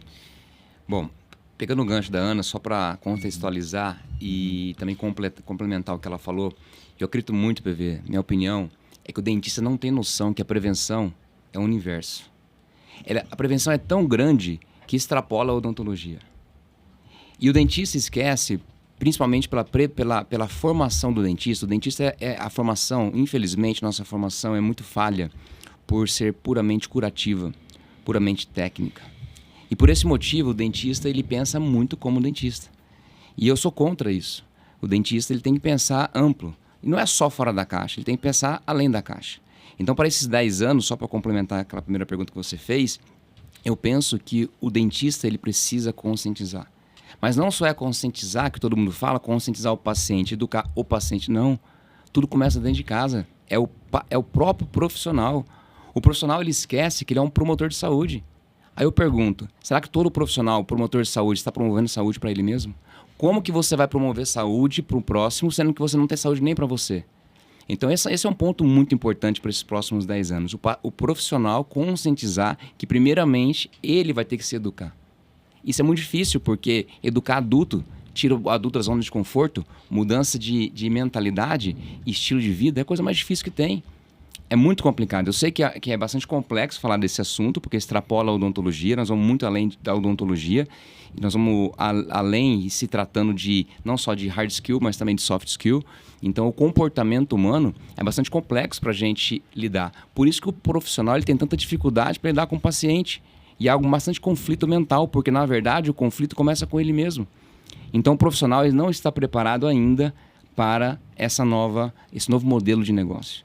Bom, pegando o gancho da Ana, só para contextualizar e também complementar o que ela falou, eu acredito muito, PV, minha opinião é que o dentista não tem noção que a prevenção é um universo. A prevenção é tão grande que extrapola a odontologia. E o dentista esquece, principalmente pela formação do dentista. O dentista a formação, infelizmente, nossa formação é muito falha por ser puramente curativa, puramente técnica. E por esse motivo, o dentista ele pensa muito como dentista. E eu sou contra isso. O dentista ele tem que pensar amplo. E não é só fora da caixa, ele tem que pensar além da caixa. Então, para esses 10 anos, só para complementar aquela primeira pergunta que você fez, eu penso que o dentista ele precisa conscientizar. Mas não só é conscientizar, que todo mundo fala, conscientizar o paciente, educar o paciente, não. Tudo começa dentro de casa. É o próprio profissional. O profissional ele esquece que ele é um promotor de saúde. Aí eu pergunto, será que todo profissional, promotor de saúde, está promovendo saúde para ele mesmo? Como que você vai promover saúde para o próximo, sendo que você não tem saúde nem para você? Então, esse é um ponto muito importante para esses próximos 10 anos. O profissional conscientizar que, primeiramente, ele vai ter que se educar. Isso é muito difícil, porque educar adulto, tira o adulto da zona de conforto, mudança de mentalidade, estilo de vida, é a coisa mais difícil que tem. É muito complicado. Eu sei que é bastante complexo falar desse assunto, porque extrapola a odontologia, nós vamos muito além da odontologia, e nós vamos além se tratando não só de hard skill, mas também de soft skill. Então, o comportamento humano é bastante complexo para a gente lidar. Por isso que o profissional ele tem tanta dificuldade para lidar com o paciente. E há bastante conflito mental, porque, na verdade, o conflito começa com ele mesmo. Então, o profissional ele não está preparado ainda para esse novo modelo de negócio.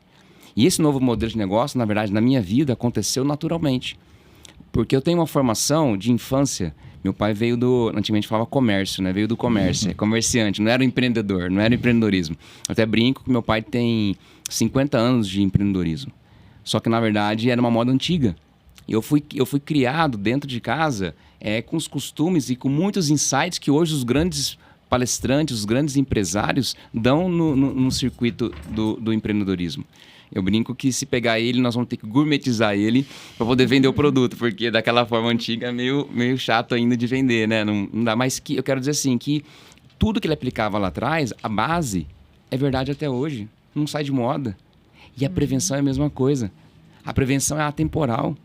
E esse novo modelo de negócio, na verdade, na minha vida, aconteceu naturalmente. Porque eu tenho uma formação de infância. Meu pai veio antigamente falava comércio, né? Veio do comércio, é comerciante, não era empreendedor, não era empreendedorismo. Eu até brinco que meu pai tem 50 anos de empreendedorismo. Só que, na verdade, era uma moda antiga. Eu fui criado dentro de casa com os costumes e com muitos insights que hoje os grandes palestrantes, os grandes empresários dão no circuito do empreendedorismo. Eu brinco que se pegar ele, nós vamos ter que gourmetizar ele para poder vender o produto, porque daquela forma antiga é meio chato ainda de vender, né? Não dá mais que... Eu quero dizer assim, que tudo que ele aplicava lá atrás, a base, é verdade até hoje. Não sai de moda. E a prevenção é a mesma coisa. A prevenção é atemporal.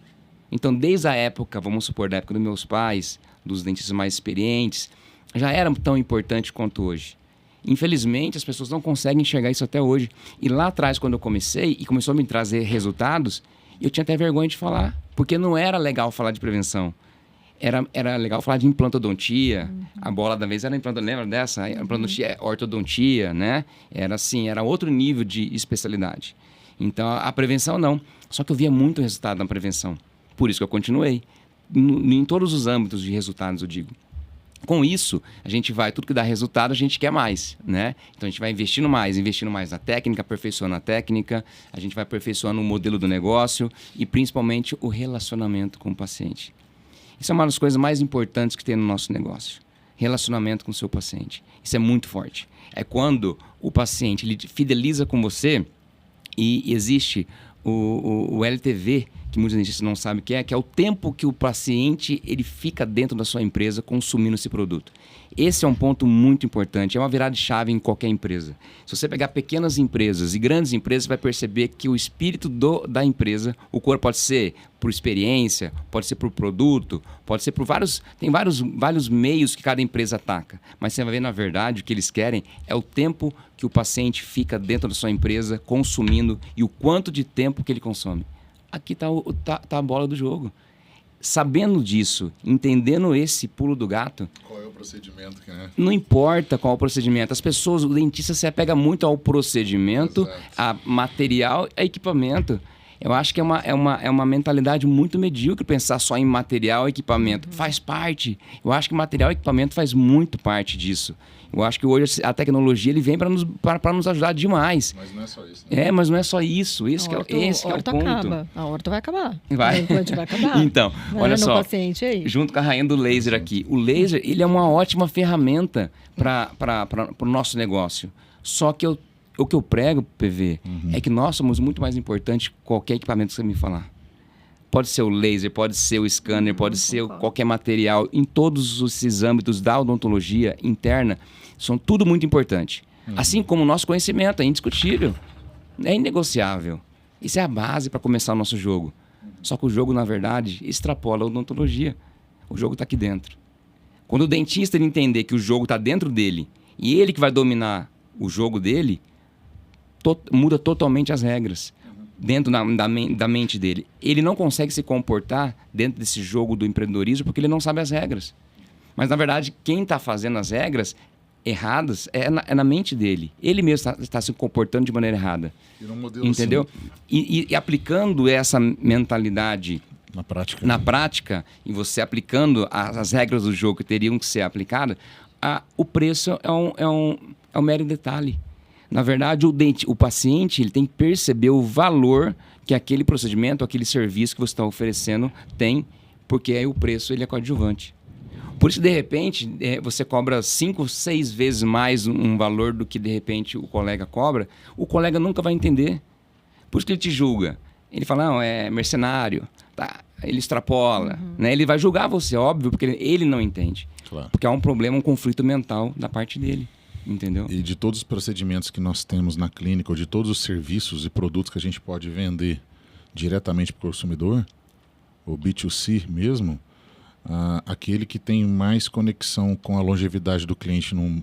Então, desde a época, vamos supor, da época dos meus pais, dos dentistas mais experientes, já era tão importante quanto hoje. Infelizmente, as pessoas não conseguem enxergar isso até hoje. E lá atrás, quando eu comecei e começou a me trazer resultados, eu tinha até vergonha de falar, porque não era legal falar de prevenção. Era legal falar de implantodontia. A bola da vez era implantodontia, lembra dessa? Implantodontia, ortodontia, né? Era assim, era outro nível de especialidade. Então, a prevenção não. Só que eu via muito resultado na prevenção. Por isso que eu continuei. Em todos os âmbitos de resultados, eu digo. Com isso, a gente vai, tudo que dá resultado, a gente quer mais, né? Então, a gente vai investindo mais na técnica, aperfeiçoando a técnica, a gente vai aperfeiçoando o modelo do negócio e, principalmente, o relacionamento com o paciente. Isso é uma das coisas mais importantes que tem no nosso negócio. Relacionamento com o seu paciente. Isso é muito forte. É quando o paciente ele fideliza com você e existe o LTV, que muitos dentistas não sabem o que é o tempo que o paciente ele fica dentro da sua empresa consumindo esse produto. Esse é um ponto muito importante, é uma virada de chave em qualquer empresa. Se você pegar pequenas empresas e grandes empresas, você vai perceber que o espírito da empresa, o core pode ser por experiência, pode ser por produto, pode ser por tem vários meios que cada empresa ataca. Mas você vai ver, na verdade, o que eles querem é o tempo que o paciente fica dentro da sua empresa consumindo e o quanto de tempo que ele consome. Aqui está a bola do jogo. Sabendo disso, entendendo esse pulo do gato... Qual é o procedimento? Né? Não importa qual é o procedimento. As pessoas, o dentista se apega muito ao procedimento, Exato. a material, a equipamento. Eu acho que é uma mentalidade muito medíocre pensar só em material e equipamento. Faz parte. Eu acho que material e equipamento faz muito parte disso. Eu acho que hoje a tecnologia ele vem para nos ajudar demais. Mas não é só isso. Né? Mas não é só isso. Esse que é o ponto. Acaba. A horta vai acabar. Vai. O implante vai acabar. Então, olha só. Paciente aí. Junto com a rainha do laser aqui. O laser ele é uma ótima ferramenta para o nosso negócio. Só que o que eu prego, PV, é que nós somos muito mais importantes que qualquer equipamento que você me falar. Pode ser o laser, pode ser o scanner, pode ser qualquer material. Em todos esses âmbitos da odontologia interna, são tudo muito importante. Assim como o nosso conhecimento é indiscutível, é inegociável. Isso é a base para começar o nosso jogo. Só que o jogo, na verdade, extrapola a odontologia. O jogo está aqui dentro. Quando o dentista ele entender que o jogo está dentro dele e ele que vai dominar o jogo dele, muda totalmente as regras dentro da mente dele. Ele não consegue se comportar dentro desse jogo do empreendedorismo porque ele não sabe as regras. Mas, na verdade, quem está fazendo as regras erradas é na mente dele. Ele mesmo está se comportando de maneira errada. Entendeu? Assim. E aplicando essa mentalidade na prática, e você aplicando as regras do jogo que teriam que ser aplicadas, o preço é um mero detalhe. Na verdade, o paciente ele tem que perceber o valor que aquele procedimento, aquele serviço que você está oferecendo tem, porque aí o preço ele é coadjuvante. Por isso, de repente, você cobra 5, 6 vezes mais um valor do que, de repente, o colega cobra. O colega nunca vai entender. Por isso que ele te julga. Ele fala, não, é mercenário. Tá? Ele extrapola. Né? Ele vai julgar você, óbvio, porque ele não entende. Claro. Porque há um problema, um conflito mental da parte dele. Entendeu? E de todos os procedimentos que nós temos na clínica, ou de todos os serviços e produtos que a gente pode vender diretamente para o consumidor, o B2C mesmo, aquele que tem mais conexão com a longevidade do cliente num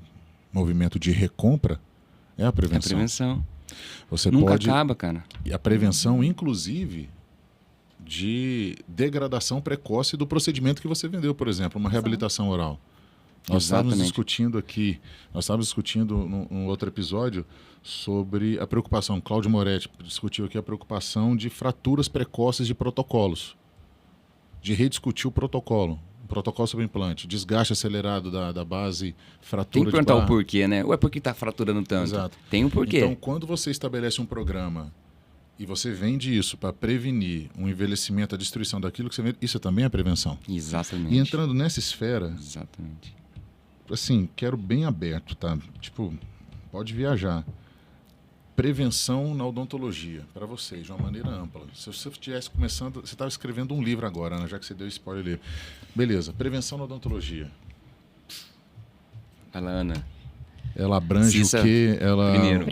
movimento de recompra é a prevenção. É a prevenção. Você nunca pode, acaba, cara. E a prevenção, inclusive, de degradação precoce do procedimento que você vendeu, por exemplo, uma reabilitação oral. Nós estávamos discutindo num outro episódio sobre a preocupação, Cláudio Moretti discutiu aqui a preocupação de fraturas precoces de protocolos, de rediscutir o protocolo sobre implante, desgaste acelerado da base, fratura Tem que perguntar de barra. o porquê, né? Ué, por que está fraturando tanto? Exato. Tem um porquê. Então, quando você estabelece um programa e você vende isso para prevenir um envelhecimento, a destruição daquilo que você vende, isso também é prevenção. Exatamente. E entrando nessa esfera... Exatamente. Assim, quero bem aberto, tá? Tipo, pode viajar. Prevenção na odontologia, para vocês, de uma maneira ampla. Se você estivesse começando... Você estava escrevendo um livro agora, né? Já que você deu spoiler. Beleza, prevenção na odontologia. Fala, Ana. Ela abrange Cissa, o quê? primeiro.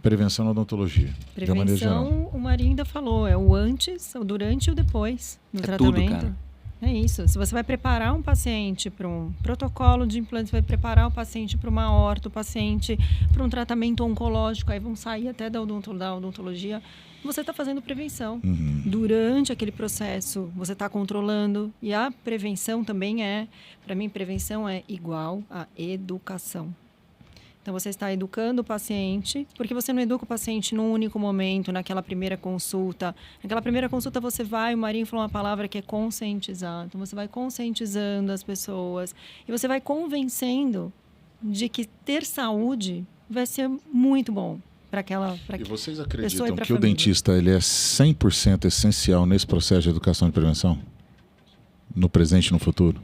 Prevenção na odontologia. De uma maneira geral. Prevenção, o Marinho ainda falou, é o antes, o durante e o depois do tratamento. Tudo, cara. É isso. Se você vai preparar um paciente para um protocolo de implante, vai preparar o paciente para uma horta, o paciente para um tratamento oncológico, aí vão sair até da odontologia, você está fazendo prevenção. Durante aquele processo, você está controlando. E a prevenção também para mim, prevenção é igual a educação. Então, você está educando o paciente, porque você não educa o paciente num único momento, naquela primeira consulta. Naquela primeira consulta, você vai, o Marinho falou uma palavra que é conscientizar. Então, você vai conscientizando as pessoas e você vai convencendo de que ter saúde vai ser muito bom para aquela E vocês pessoa acreditam e pra que o família. dentista ele é 100% essencial nesse processo de educação e prevenção? No presente e no futuro?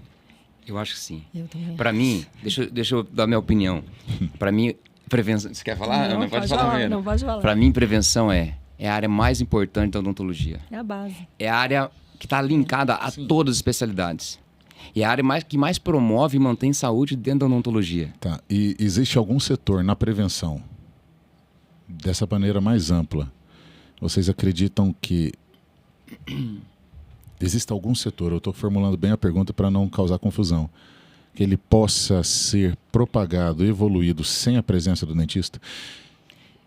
Eu acho que sim. Eu também. Para mim, deixa eu dar minha opinião. Para mim, prevenção... Você quer falar? Não, Pode falar primeiro. Não, pode falar. Para mim, prevenção é a área mais importante da odontologia. É a base. É a área que está linkada a todas as especialidades. E é a área que mais promove e mantém saúde dentro da odontologia. Tá. E existe algum setor na prevenção, dessa maneira mais ampla, vocês acreditam que existe algum setor, eu estou formulando bem a pergunta para não causar confusão, que ele possa ser propagado, evoluído sem a presença do dentista?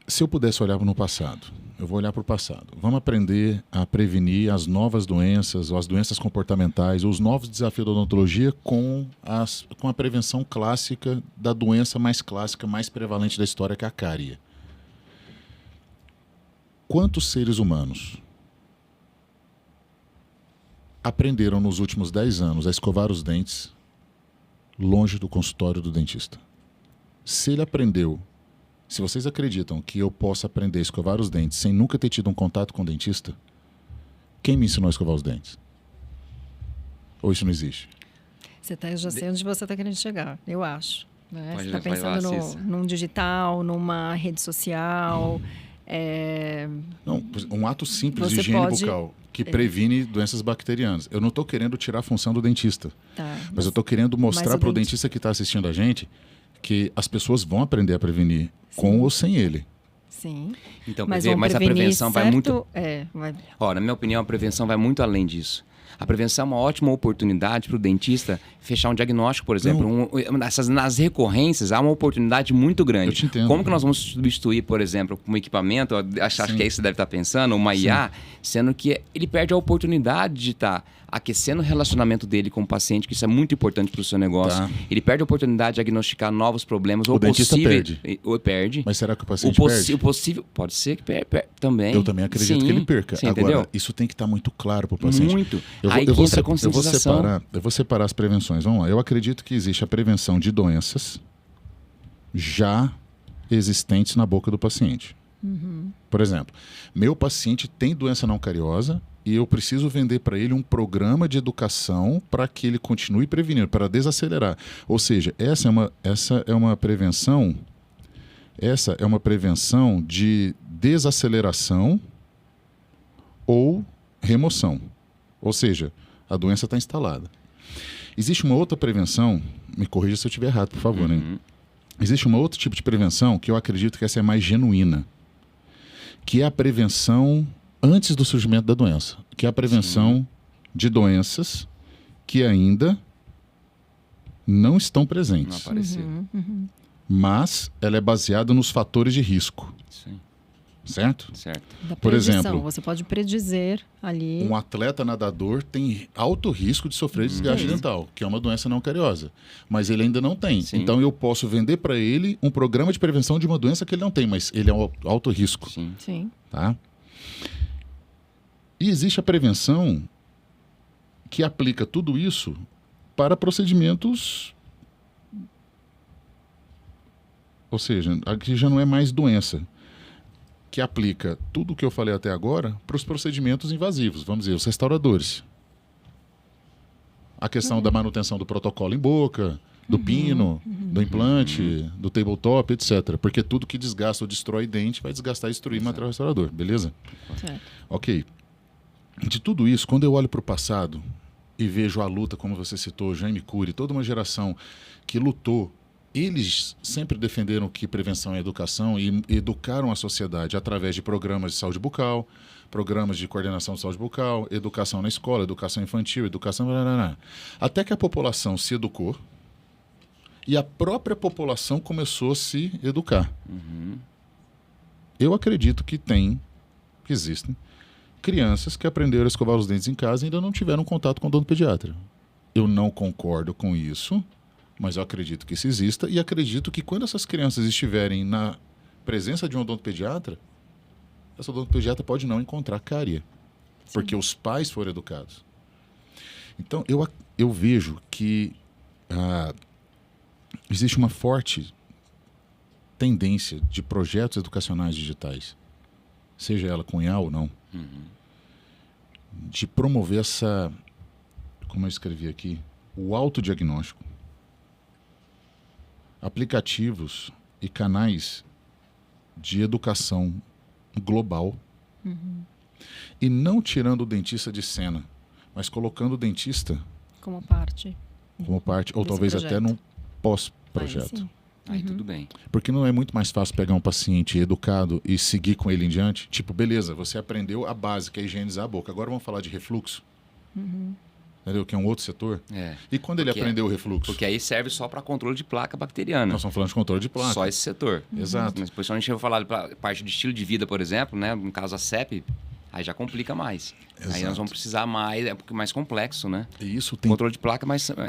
Se eu pudesse olhar no passado, eu vou olhar para o passado. Vamos aprender a prevenir as novas doenças, ou as doenças comportamentais, ou os novos desafios da odontologia com a prevenção clássica da doença mais clássica, mais prevalente da história, que é a cárie. Quantos seres humanos aprenderam nos últimos 10 anos a escovar os dentes longe do consultório do dentista? Se ele aprendeu, se vocês acreditam que eu possa aprender a escovar os dentes sem nunca ter tido um contato com o dentista, quem me ensinou a escovar os dentes? Ou isso não existe? Eu já sei onde você está querendo chegar, eu acho. Né? Você está Pode pensando lá, num digital, numa rede social. Não, um ato simples de Você higiene pode- bucal que previne doenças bacterianas. Eu não estou querendo tirar a função do dentista, Tá, mas eu estou querendo mostrar o para o dentista que está assistindo a gente que as pessoas vão aprender a prevenir com ou sem ele. Sim. Então, Mas quer dizer, vão mas a prevenir prevenção vai certo- muito... vai- Ó, na minha opinião, a prevenção vai muito além disso. A prevenção é uma ótima oportunidade para o dentista fechar um diagnóstico, por exemplo. Nas recorrências, há uma oportunidade muito grande. Eu te entendo. Como que nós vamos substituir, por exemplo, um equipamento, acho que é isso que você deve estar pensando, uma IA, sendo que ele perde a oportunidade de estar aquecendo o relacionamento dele com o paciente, que isso é muito importante para o seu negócio. Tá. Ele perde a oportunidade de diagnosticar novos problemas. O dentista perde. Ou perde. Mas será que o paciente perde? O possível... Pode ser que também. Eu também acredito que ele perca. Você Agora, entendeu? isso tem que estar muito claro para o paciente. Muito. Eu Aí vou, que entra a eu conscientização. vou separar as prevenções. Vamos lá. Eu acredito que existe a prevenção de doenças já existentes na boca do paciente. Por exemplo, meu paciente tem doença não cariosa e eu preciso vender para ele um programa de educação para que ele continue prevenindo, para desacelerar. Ou seja, essa é uma prevenção de desaceleração ou remoção. Ou seja, a doença está instalada. Existe uma outra prevenção, me corrija se eu estiver errado, por favor, né? Existe um outro tipo de prevenção que eu acredito que essa é mais genuína, que é a prevenção antes do surgimento da doença, que é a prevenção de doenças que ainda não estão Não presentes, apareceu. mas ela é baseada nos fatores de risco, Sim, certo? certo. Da Por predição. exemplo, Você pode predizer ali. Um atleta nadador tem alto risco de sofrer desgaste dental, que é uma doença não cariosa, mas ele ainda não tem. Sim. Então eu posso vender para ele um programa de prevenção de uma doença que ele não tem, mas ele é um alto risco. Sim. Sim. Tá? E existe a prevenção que aplica tudo isso para procedimentos, ou seja, aqui já não é mais doença, que aplica tudo o que eu falei até agora para os procedimentos invasivos, vamos dizer, os restauradores. A questão da manutenção do protocolo em boca, do pino, do implante, do tabletop, etc. Porque tudo que desgasta ou destrói dente vai desgastar e destruir material restaurador, beleza? Certo. Ok. De tudo isso, quando eu olho para o passado e vejo a luta, como você citou, Jaime Cury, toda uma geração que lutou eles sempre defenderam que prevenção é educação e educaram a sociedade através de programas de saúde bucal, programas de coordenação de saúde bucal, educação na escola, educação infantil, educação... Até que a população se educou e a própria população começou a se educar. Eu acredito que existem crianças que aprenderam a escovar os dentes em casa e ainda não tiveram contato com o odontopediatra. Eu não concordo com isso, mas eu acredito que isso exista e acredito que quando essas crianças estiverem na presença de um odontopediatra, essa odontopediatra pode não encontrar cárie, porque os pais foram educados. Então, eu vejo que existe uma forte tendência de projetos educacionais digitais, seja ela com IA ou não, de promover essa, como eu escrevi aqui, o autodiagnóstico. Aplicativos e canais de educação global e não tirando o dentista de cena, mas colocando o dentista como parte, ou talvez projeto. até num pós-projeto. Aí tudo bem. Porque não é muito mais fácil pegar um paciente educado e seguir com ele em diante? Tipo, beleza, você aprendeu a base, que é higienizar a boca. Agora vamos falar de refluxo. Entendeu? Que é um outro setor. E quando ele aprendeu o refluxo? Porque aí serve só para controle de placa bacteriana. Nós estamos falando de controle de placa. Só esse setor. Exato. Mas depois, quando a gente vai falar de parte de estilo de vida, por exemplo, né? No caso a CEP, aí já complica mais. Exato. Aí nós vamos precisar mais, é um pouco mais complexo, né? E isso O tem... controle de placa mais simples.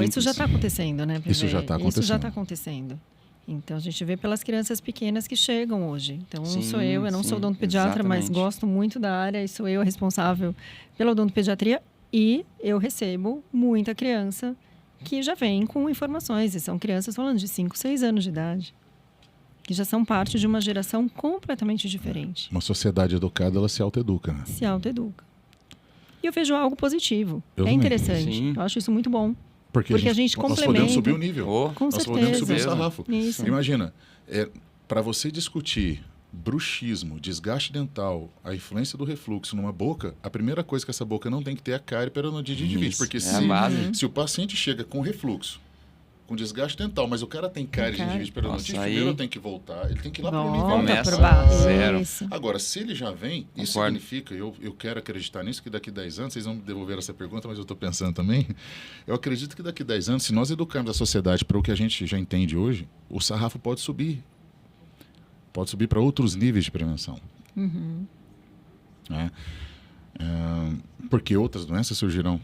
Isso já está acontecendo, né? Isso já está acontecendo. Isso já está acontecendo. Então, a gente vê pelas crianças pequenas que chegam hoje. Então, Sim, sou eu não sou sim, odontopediatra, mas exatamente. gosto muito da área e sou eu a responsável pela odontopediatria. E eu recebo muita criança que já vem com informações. E são crianças falando de 5, 6 anos de idade. Que já são parte de uma geração completamente diferente. Uma sociedade educada, ela se autoeduca. Né? Se autoeduca. E eu vejo algo positivo. Eu É também. Interessante. Sim. Eu acho isso muito bom. Porque a gente nós podemos complementa. subir o nível. Com Nós podemos subir o certeza. sarrafo. Isso. Imagina, para você discutir bruxismo, desgaste dental, a influência do refluxo numa boca, a primeira coisa que essa boca não tem que ter é a cárie periodonticite. Isso, Porque é a base. se o paciente chega com refluxo, com desgaste dental, mas o cara tem cárie de gengivite periodonticite, Nossa, aí- primeiro tem que voltar, ele tem que ir lá para o nível. Volta Começa por baixo. zero. Isso. Agora, se ele já vem, isso Concordo. significa, eu quero acreditar nisso, que daqui a 10 anos, vocês vão me devolver essa pergunta, mas eu estou pensando também, eu acredito que daqui a 10 anos, se nós educarmos a sociedade para o que a gente já entende hoje, o sarrafo pode subir. Pode subir para outros níveis de prevenção. Né? Porque outras doenças surgirão.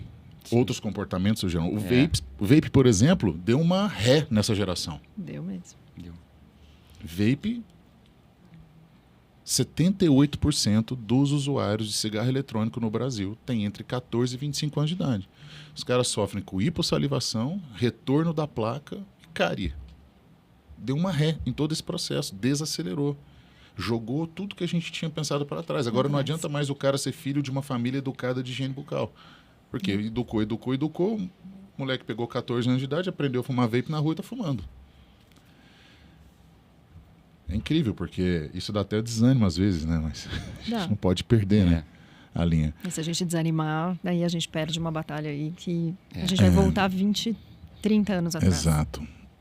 Outros comportamentos surgirão. O vape, por exemplo, deu uma ré nessa geração. Deu mesmo. Vape, 78% dos usuários de cigarro eletrônico no Brasil têm entre 14 e 25 anos de idade. Os caras sofrem com hipossalivação, retorno da placa e cárie. Deu uma ré em todo esse processo, desacelerou. Jogou tudo que a gente tinha pensado para trás. Agora não adianta mais o cara ser filho de uma família educada de higiene bucal. Porque educou. O moleque pegou 14 anos de idade, aprendeu a fumar vape na rua e está fumando. É incrível, porque isso dá até desânimo às vezes, né? Mas a gente não pode perder, né? A linha. E se a gente desanimar, daí a gente perde uma batalha aí que a gente vai voltar 20, 30 anos atrás.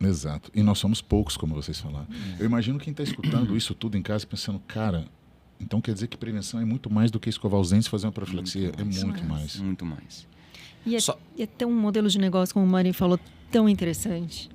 Exato. E nós somos poucos, como vocês falaram. Eu imagino quem está escutando isso tudo em casa pensando, cara, então quer dizer que prevenção é muito mais do que escovar os dentes e fazer uma profilaxia. Muito mais. Muito mais. E é tão um modelo de negócio, como o Mari falou, tão interessante.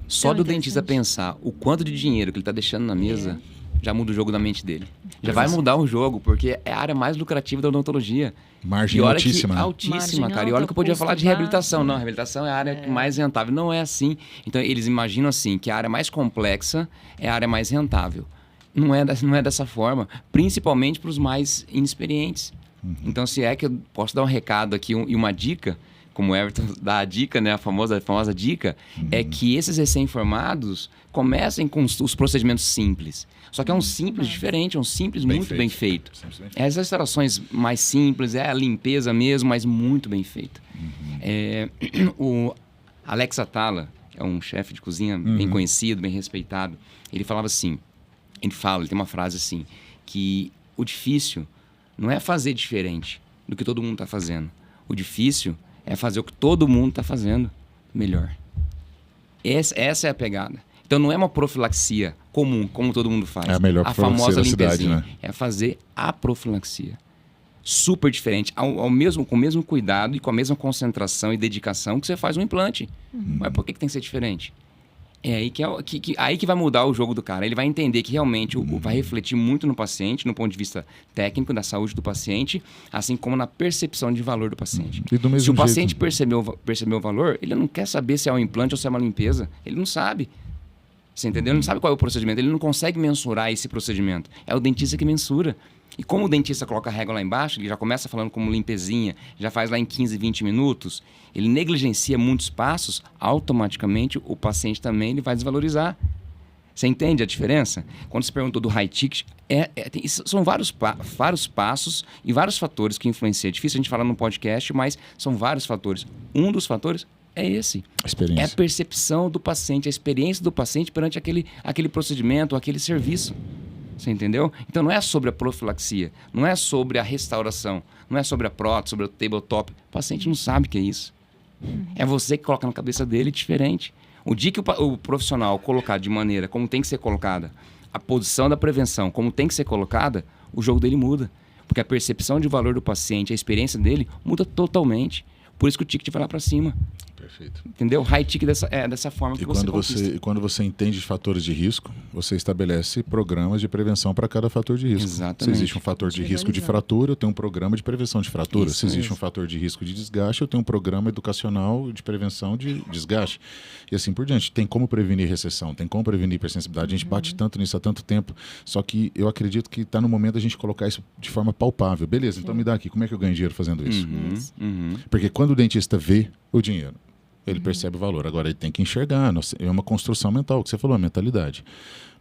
Só do dentista pensar o quanto de dinheiro que ele está deixando na mesa, já muda o jogo da mente dele. Já vai mudar o jogo, porque é a área mais lucrativa da odontologia. Margem E olha altíssima. que, né? altíssima, Margem cara. E olha alta, que eu podia falar de custo reabilitação. baixo. Não, a reabilitação é a área mais rentável. Não é assim. Então, eles imaginam assim, que a área mais complexa é a área mais rentável. Não é dessa forma. Principalmente para os mais inexperientes. Então, se é que eu posso dar um recado aqui e uma dica, como o Everton dá a dica, né, a famosa dica, é que esses recém-formados comecem com os procedimentos simples. Só que é um simples diferente, é um simples muito bem feito. As restaurações mais simples, é a limpeza mesmo, mas muito bem feita. O Alex Atala, é um chefe de cozinha bem conhecido, bem respeitado. Ele falava assim, ele tem uma frase assim, que o difícil não é fazer diferente do que todo mundo está fazendo. O difícil é fazer o que todo mundo está fazendo melhor. Essa é a pegada. Então não é uma profilaxia comum, como todo mundo faz. É a melhor famosa da cidade, limpezinha. né? É fazer a profilaxia. Super diferente, com o mesmo cuidado e com a mesma concentração e dedicação que você faz um implante. Mas por que tem que ser diferente? É aí aí que vai mudar o jogo do cara. Ele vai entender que realmente vai refletir muito no paciente, no ponto de vista técnico, da saúde do paciente, assim como na percepção de valor do paciente. E do mesmo se o jeito... paciente percebeu o valor, ele não quer saber se é um implante ou se é uma limpeza. Ele não sabe. Você entendeu? Ele não sabe qual é o procedimento. Ele não consegue mensurar esse procedimento. É o dentista que mensura. E como o dentista coloca a régua lá embaixo, ele já começa falando como limpezinha, já faz lá em 15, 20 minutos, ele negligencia muitos passos, automaticamente o paciente também ele vai desvalorizar. Você entende a diferença? Quando você perguntou do high ticket, são vários passos e vários fatores que influenciam. É difícil a gente falar no podcast, mas são vários fatores. Um dos fatores é esse. Experiência. É a percepção do paciente, a experiência do paciente perante aquele procedimento, aquele serviço. Você entendeu? Então não é sobre a profilaxia, não é sobre a restauração, não é sobre a prótese, sobre o tabletop. O paciente não sabe o que é isso. É você que coloca na cabeça dele diferente. O dia que o profissional colocar de maneira como tem que ser colocada, a posição da prevenção como tem que ser colocada, o jogo dele muda. Porque a percepção de valor do paciente, a experiência dele muda totalmente. Por isso que o ticket vai lá para cima. Perfeito. Entendeu? High ticket dessa forma que você conquista. E quando você entende fatores de risco, você estabelece programas de prevenção para cada fator de risco. Exatamente. Se existe um fator de risco de fratura, eu tenho um programa de prevenção de fratura. Isso, Se existe um fator de risco de desgaste, eu tenho um programa educacional de prevenção de desgaste. E assim por diante. Tem como prevenir recessão, tem como prevenir hipersensibilidade. A gente bate tanto nisso há tanto tempo. Só que eu acredito que está no momento da gente colocar isso de forma palpável. Beleza, então me dá aqui. Como é que eu ganho dinheiro fazendo isso? Porque quando o dentista vê o dinheiro, ele percebe o valor. Agora, ele tem que enxergar. É uma construção mental, o que você falou, a mentalidade.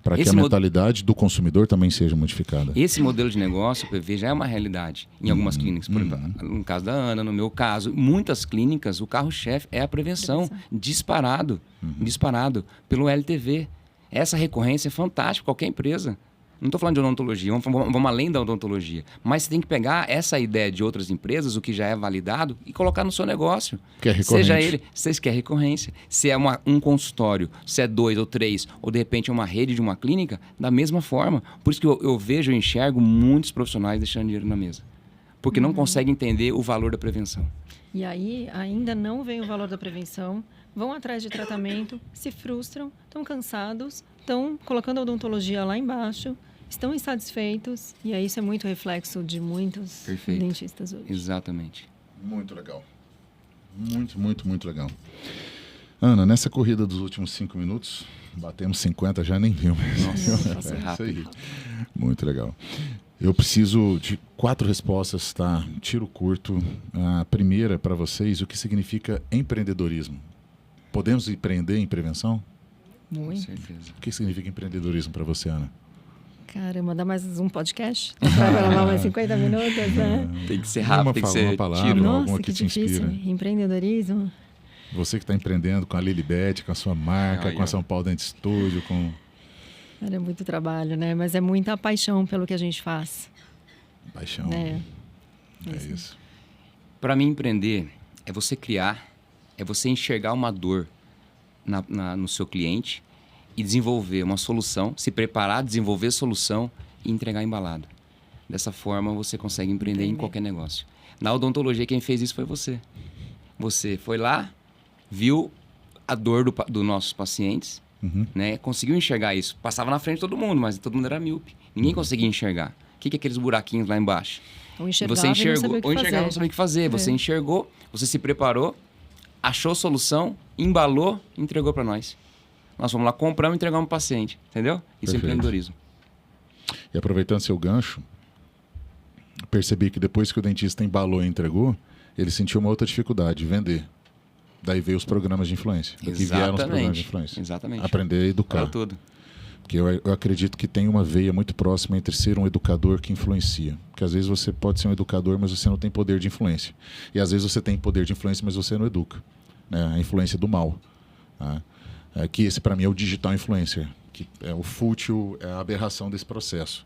Para que a mentalidade do consumidor também seja modificada. Esse modelo de negócio, PV, já é uma realidade em algumas clínicas. Por exemplo, no caso da Ana, no meu caso, muitas clínicas, o carro-chefe é a prevenção. Disparado. Disparado pelo LTV. Essa recorrência é fantástica para qualquer empresa. Não estou falando de odontologia, vamos além da odontologia. Mas você tem que pegar essa ideia de outras empresas, o que já é validado, e colocar no seu negócio. Que é recorrente. Seja ele, se quer recorrência. Se é um consultório, se é 2 ou 3, ou de repente é uma rede de uma clínica, da mesma forma. Por isso que eu vejo, eu enxergo muitos profissionais deixando dinheiro na mesa. Porque não conseguem entender o valor da prevenção. E aí, ainda não vem o valor da prevenção, vão atrás de tratamento, se frustram, estão cansados, estão colocando a odontologia lá embaixo, estão insatisfeitos, e aí isso é muito reflexo de muitos dentistas hoje. Exatamente. Muito legal. Muito legal. Ana, nessa corrida dos últimos 5 minutos, batemos 50, já nem viu. Nossa, rápido. Muito legal. Eu preciso de 4 respostas, tá? Tiro curto. A primeira para vocês, o que significa empreendedorismo? Podemos empreender em prevenção? Com certeza. O que significa empreendedorismo para você, Ana? Caramba, dá mais um podcast? Para gravar mais 50 minutos, né? Tem que ser rápido, tem que ser uma palavra, tiro. alguma Nossa, que te difícil. inspira. Empreendedorismo. Você que está empreendendo com a Lilibet, com a sua marca, com a São Paulo Dente Studio, com... É muito trabalho, né? Mas é muita paixão pelo que a gente faz. Paixão. É isso. Para mim, empreender é você criar, é você enxergar uma dor no seu cliente e desenvolver uma solução, se preparar, desenvolver solução e entregar embalado. Dessa forma, você consegue empreender em qualquer negócio. Na odontologia, quem fez isso foi você. Você foi lá, viu a dor dos nossos pacientes, né? Conseguiu enxergar isso. Passava na frente de todo mundo, mas todo mundo era míope. Ninguém conseguia enxergar. O que é aqueles buraquinhos lá embaixo? Ou enxergava você enxergou, ou enxergava, não sabia o que fazer. Você enxergou, você se preparou, achou solução, embalou e entregou para nós. Nós fomos lá, compramos e entregamos para o paciente. Entendeu? Isso é empreendedorismo. E aproveitando seu gancho, percebi que depois que o dentista embalou e entregou, ele sentiu uma outra dificuldade, vender. Daí veio os programas de influência. Daqui vieram os programas de influência. Exatamente. Aprender a educar. Fala tudo. Porque eu acredito que tem uma veia muito próxima entre ser um educador que influencia. Porque às vezes você pode ser um educador, mas você não tem poder de influência. E às vezes você tem poder de influência, mas você não educa. Né? A influência do mal. Tá? Que esse, para mim, é o digital influencer. Que é o fútil, é a aberração desse processo.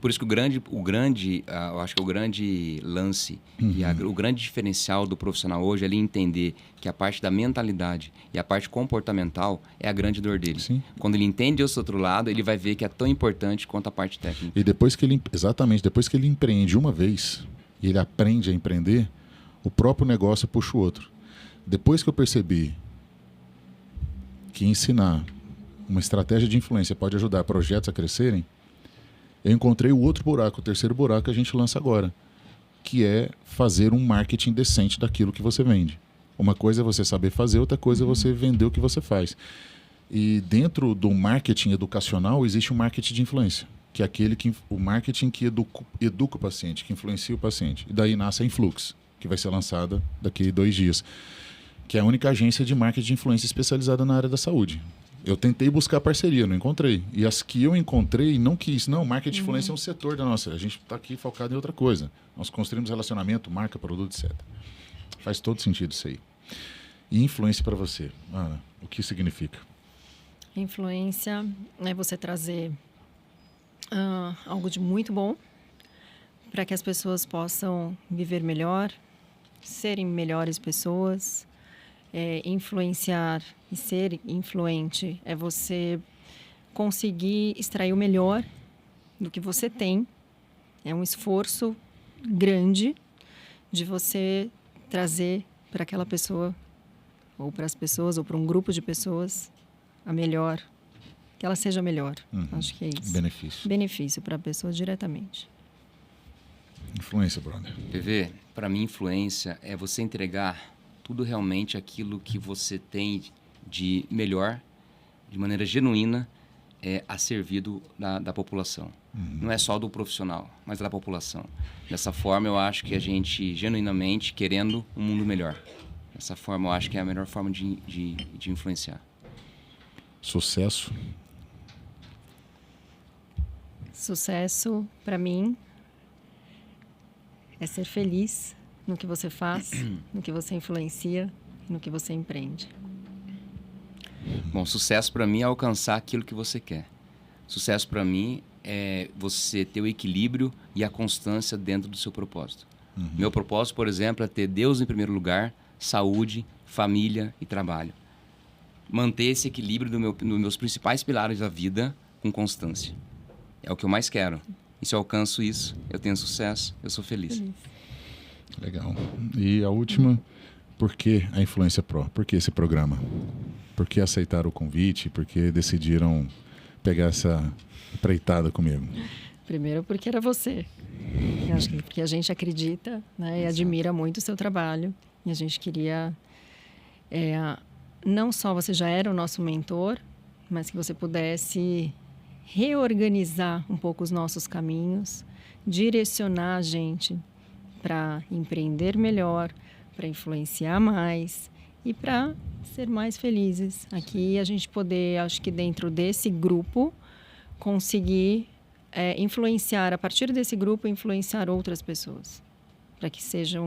Por isso que eu acho que o grande lance e o grande diferencial do profissional hoje é ele entender que a parte da mentalidade e a parte comportamental é a grande dor dele. Sim. Quando ele entende esse outro lado, ele vai ver que é tão importante quanto a parte técnica. E depois que ele empreende uma vez e ele aprende a empreender, o próprio negócio puxa o outro. Depois que eu percebi que ensinar uma estratégia de influência pode ajudar projetos a crescerem, eu encontrei o outro buraco, o terceiro buraco que a gente lança agora, que é fazer um marketing decente daquilo que você vende. Uma coisa é você saber fazer, outra coisa é você vender o que você faz. E dentro do marketing educacional existe um marketing de influência, que é o marketing que educa o paciente, que influencia o paciente. E daí nasce a Influx, que vai ser lançada daqui a 2 dias, que é a única agência de marketing de influência especializada na área da saúde. Eu tentei buscar parceria, não encontrei. E as que eu encontrei, não quis. Não, marketing de influência é um setor da nossa. A gente está aqui focado em outra coisa. Nós construímos relacionamento, marca, produto, etc. Faz todo sentido isso aí. E influência para você, Ana, o que significa? Influência é você trazer algo de muito bom para que as pessoas possam viver melhor, serem melhores pessoas. Influenciar e ser influente é você conseguir extrair o melhor do que você tem. É um esforço grande de você trazer para aquela pessoa, ou para as pessoas, ou para um grupo de pessoas, a melhor, que ela seja melhor. Acho que é isso. Benefício. Benefício para a pessoa diretamente. Influência, brother. PV, para mim, influência é você entregar tudo realmente aquilo que você tem de melhor, de maneira genuína, a servido da população. Não é só do profissional, mas da população. Dessa forma, eu acho que a gente, genuinamente, querendo um mundo melhor. Dessa forma, eu acho que é a melhor forma de influenciar. Sucesso? Sucesso, para mim, é ser feliz no que você faz, no que você influencia, no que você empreende. Bom, sucesso para mim é alcançar aquilo que você quer. Sucesso para mim é você ter o equilíbrio e a constância dentro do seu propósito. Meu propósito, por exemplo, é ter Deus em primeiro lugar, saúde, família e trabalho. Manter esse equilíbrio dos meus principais pilares da vida com constância. É o que eu mais quero. E se eu alcanço isso, eu tenho sucesso, eu sou feliz. Legal. E a última, por que a Influência Pro? Por que esse programa? Por que aceitaram o convite? Por que decidiram pegar essa empreitada comigo? Primeiro porque era você. Eu acho que porque a gente acredita, né, e admira muito o seu trabalho. E a gente queria... não só você já era o nosso mentor, mas que você pudesse reorganizar um pouco os nossos caminhos, direcionar a gente para empreender melhor, para influenciar mais e para ser mais felizes. Aqui a gente poder, acho que dentro desse grupo, conseguir influenciar, a partir desse grupo, influenciar outras pessoas. Para que seja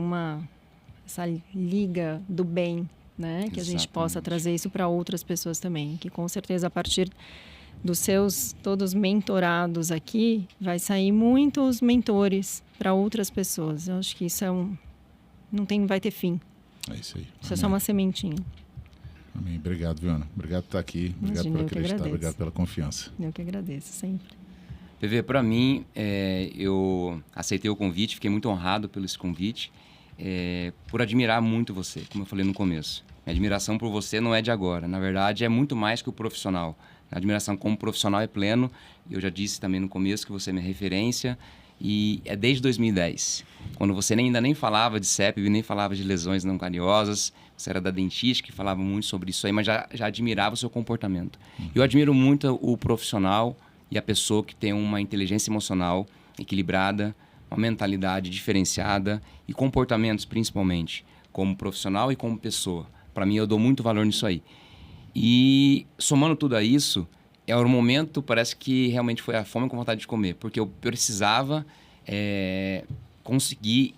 essa liga do bem, né? Que a gente possa trazer isso para outras pessoas também. Que com certeza a partir dos seus todos mentorados aqui, vai sair muitos mentores para outras pessoas. Eu acho que isso não vai ter fim. É isso aí. Isso é só uma sementinha. Amém. Obrigado, Viana. Obrigado por estar aqui. Obrigado por acreditar. Obrigado pela confiança. Eu que agradeço, sempre. PV, para mim, eu aceitei o convite, fiquei muito honrado pelo esse convite, por admirar muito você, como eu falei no começo. Minha admiração por você não é de agora, na verdade é muito mais que o profissional. A admiração como profissional é pleno, eu já disse também no começo que você é minha referência, e é desde 2010, quando você ainda nem falava de CEP, nem falava de lesões não cariosas, você era da dentística, que falava muito sobre isso aí, mas já admirava o seu comportamento. Eu admiro muito o profissional e a pessoa que tem uma inteligência emocional equilibrada, uma mentalidade diferenciada e comportamentos principalmente, como profissional e como pessoa. Para mim, eu dou muito valor nisso aí. E somando tudo a isso, é o momento, parece que realmente foi a fome com vontade de comer, porque eu precisava conseguir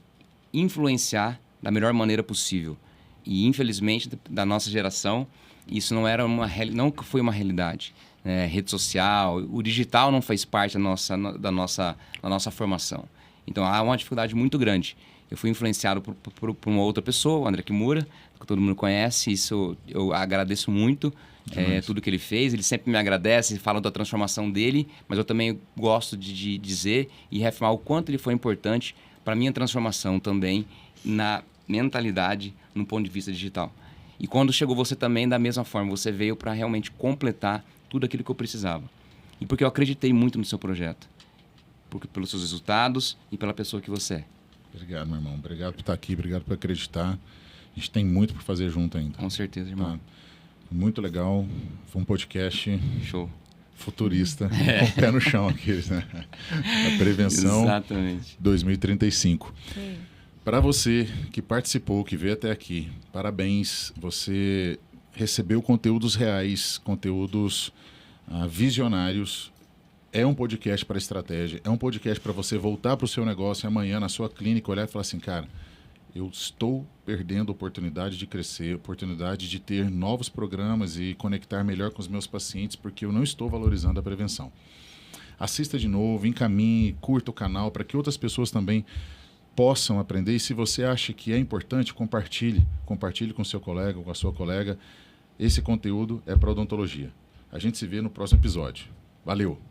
influenciar da melhor maneira possível. E infelizmente, da nossa geração, isso não era não foi uma realidade. Rede social, o digital não fez parte da nossa formação. Então, há uma dificuldade muito grande. Eu fui influenciado por uma outra pessoa, o André Kimura, que todo mundo conhece. Isso eu agradeço muito, tudo que ele fez. Ele sempre me agradece, fala da transformação dele, mas eu também gosto de dizer e reafirmar o quanto ele foi importante para a minha transformação também na mentalidade, no ponto de vista digital. E quando chegou você também, da mesma forma, você veio para realmente completar tudo aquilo que eu precisava. E porque eu acreditei muito no seu projeto. Pelos seus resultados e pela pessoa que você é. Obrigado, meu irmão. Obrigado por estar aqui, obrigado por acreditar. A gente tem muito por fazer junto ainda. Com certeza, irmão. Tá? Muito legal. Foi um podcast show, futurista, com o pé no chão aqui, né? A prevenção. Exatamente. 2035. Para você que participou, que veio até aqui, parabéns. Você recebeu conteúdos reais, conteúdos visionários. É um podcast para estratégia, é um podcast para você voltar para o seu negócio amanhã na sua clínica, olhar e falar assim, cara, eu estou perdendo a oportunidade de crescer, a oportunidade de ter novos programas e conectar melhor com os meus pacientes, porque eu não estou valorizando a prevenção. Assista de novo, encaminhe, curta o canal para que outras pessoas também possam aprender. E se você acha que é importante, compartilhe com seu colega, com a sua colega. Esse conteúdo é para odontologia. A gente se vê no próximo episódio. Valeu!